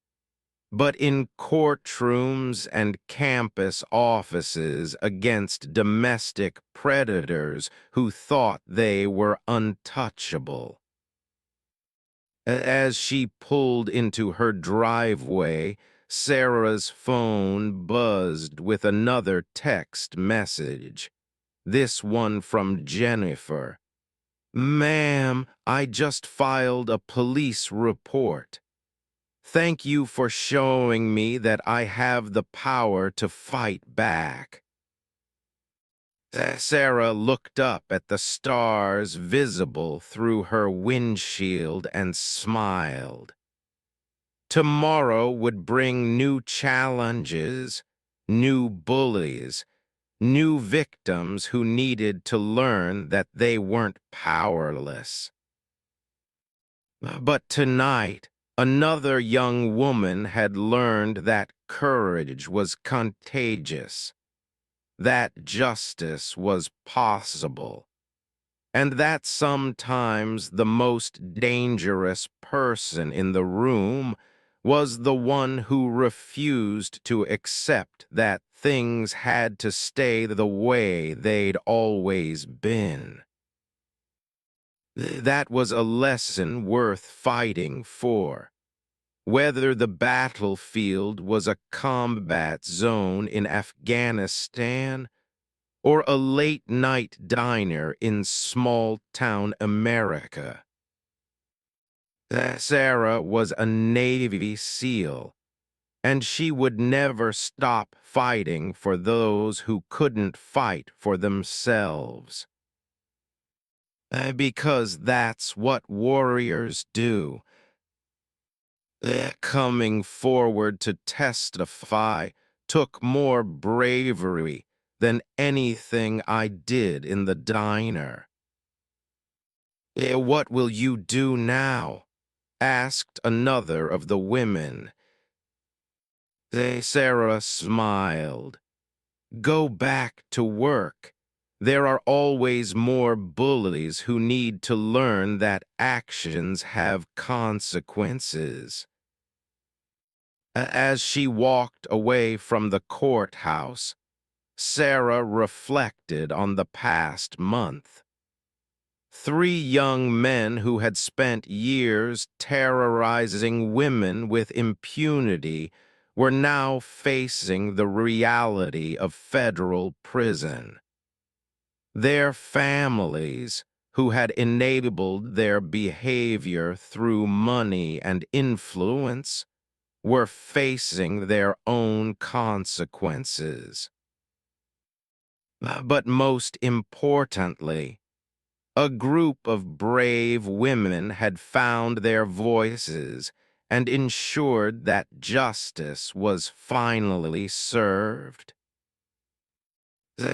S1: but in courtrooms and campus offices against domestic predators who thought they were untouchable. As she pulled into her driveway, Sarah's phone buzzed with another text message, this one from Jennifer. Ma'am, I just filed a police report. Thank you for showing me that I have the power to fight back. Sarah looked up at the stars visible through her windshield and smiled. Tomorrow would bring new challenges, new bullies, new victims who needed to learn that they weren't powerless. But tonight, another young woman had learned that courage was contagious, that justice was possible, and that sometimes the most dangerous person in the room was the one who refused to accept that things had to stay the way they'd always been. That was a lesson worth fighting for. Whether the battlefield was a combat zone in Afghanistan or a late-night diner in small-town America. Sarah was a Navy SEAL, and she would never stop fighting for those who couldn't fight for themselves. Because that's what warriors do. Coming forward to testify took more bravery than anything I did in the diner. What will you do now? Asked another of the women. Sarah smiled. Go back to work. There are always more bullies who need to learn that actions have consequences. As she walked away from the courthouse, Sarah reflected on the past month. 3 young men who had spent years terrorizing women with impunity were now facing the reality of federal prison. Their families, who had enabled their behavior through money and influence, were facing their own consequences. But most importantly, a group of brave women had found their voices and ensured that justice was finally served.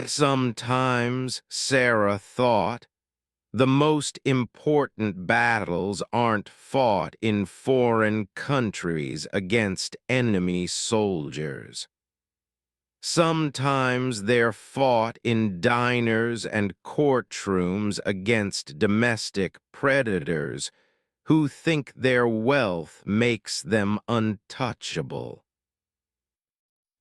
S1: Sometimes, Sarah thought, the most important battles aren't fought in foreign countries against enemy soldiers. Sometimes they're fought in diners and courtrooms against domestic predators who think their wealth makes them untouchable.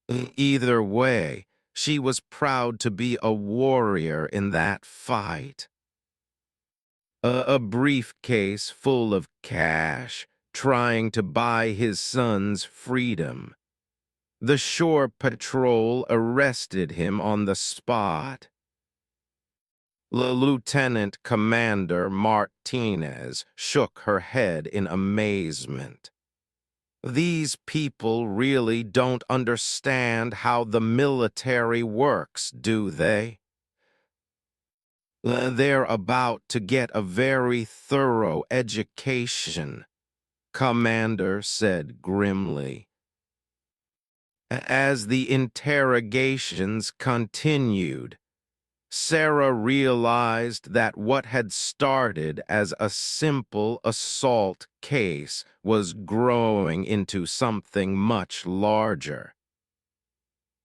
S1: Either way, she was proud to be a warrior in that fight. A briefcase full of cash, trying to buy his son's freedom. The shore patrol arrested him on the spot. Lieutenant Commander Martinez shook her head in amazement. These people really don't understand how the military works, do they? They're about to get a very thorough education, Commander said grimly. As the interrogations continued, Sarah realized that what had started as a simple assault case was growing into something much larger.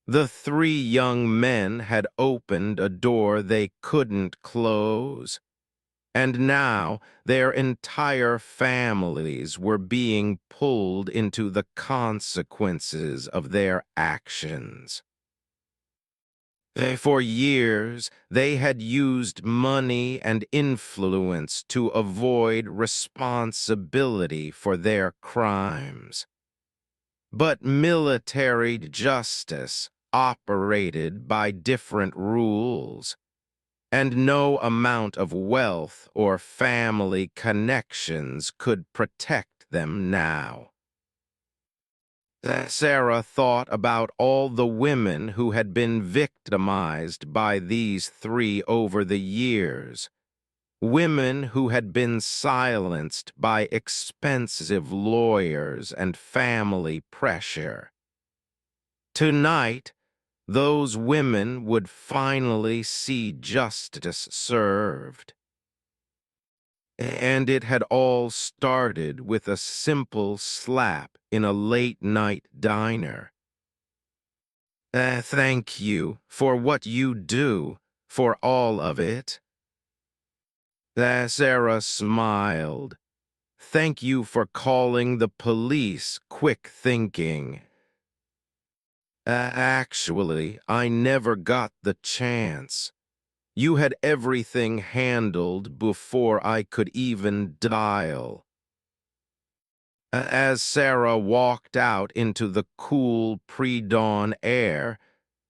S1: The 3 young men had opened a door they couldn't close, and now their entire families were being pulled into the consequences of their actions. For years, they had used money and influence to avoid responsibility for their crimes. But military justice operated by different rules, and no amount of wealth or family connections could protect them now. Sarah thought about all the women who had been victimized by these 3 over the years, women who had been silenced by expensive lawyers and family pressure. Tonight, those women would finally see justice served. And it had all started with a simple slap in a late-night diner. Thank you for what you do, for all of it. Sarah smiled. Thank you for calling the police, quick thinking. Actually, I never got the chance. You had everything handled before I could even dial. As Sarah walked out into the cool pre-dawn air,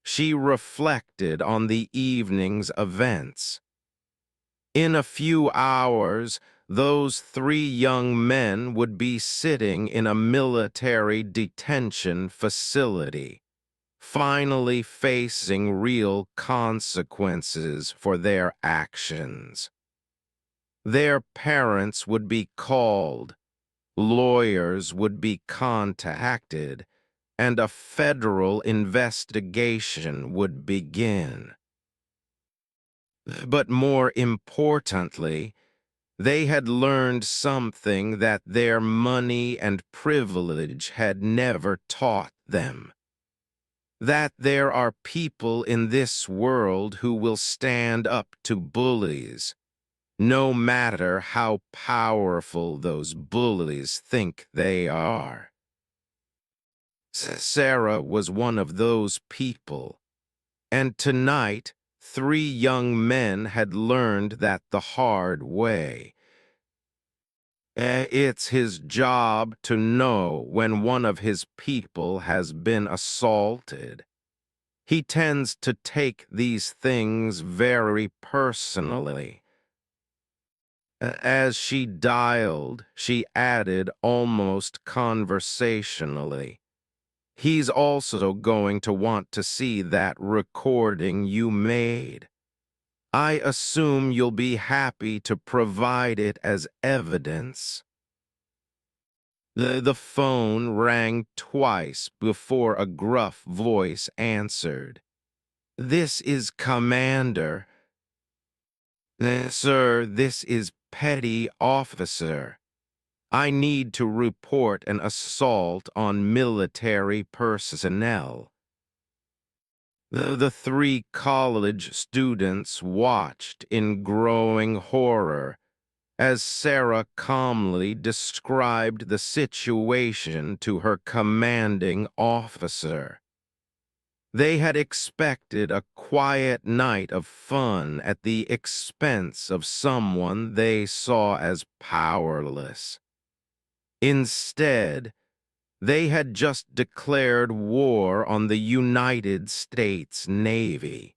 S1: she reflected on the evening's events. In a few hours, those three young men would be sitting in a military detention facility, finally facing real consequences for their actions. Their parents would be called, lawyers would be contacted, and a federal investigation would begin. But more importantly, they had learned something that their money and privilege had never taught them. That there are people in this world who will stand up to bullies, no matter how powerful those bullies think they are. Sarah was one of those people, and tonight, three young men had learned that the hard way. It's his job to know when one of his people has been assaulted. He tends to take these things very personally. As she dialed, she added almost conversationally, "He's also going to want to see that recording you made. I assume you'll be happy to provide it as evidence." The phone rang twice before a gruff voice answered. "This is Commander." Sir, this is Petty Officer. I need to report an assault on military personnel." The three college students watched in growing horror as Sarah calmly described the situation to her commanding officer. They had expected a quiet night of fun at the expense of someone they saw as powerless. Instead, they had just declared war on the United States Navy.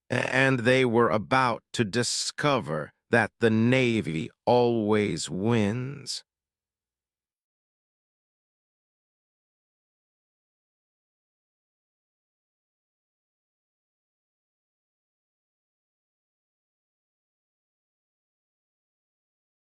S1: And they were about to discover that the Navy always wins.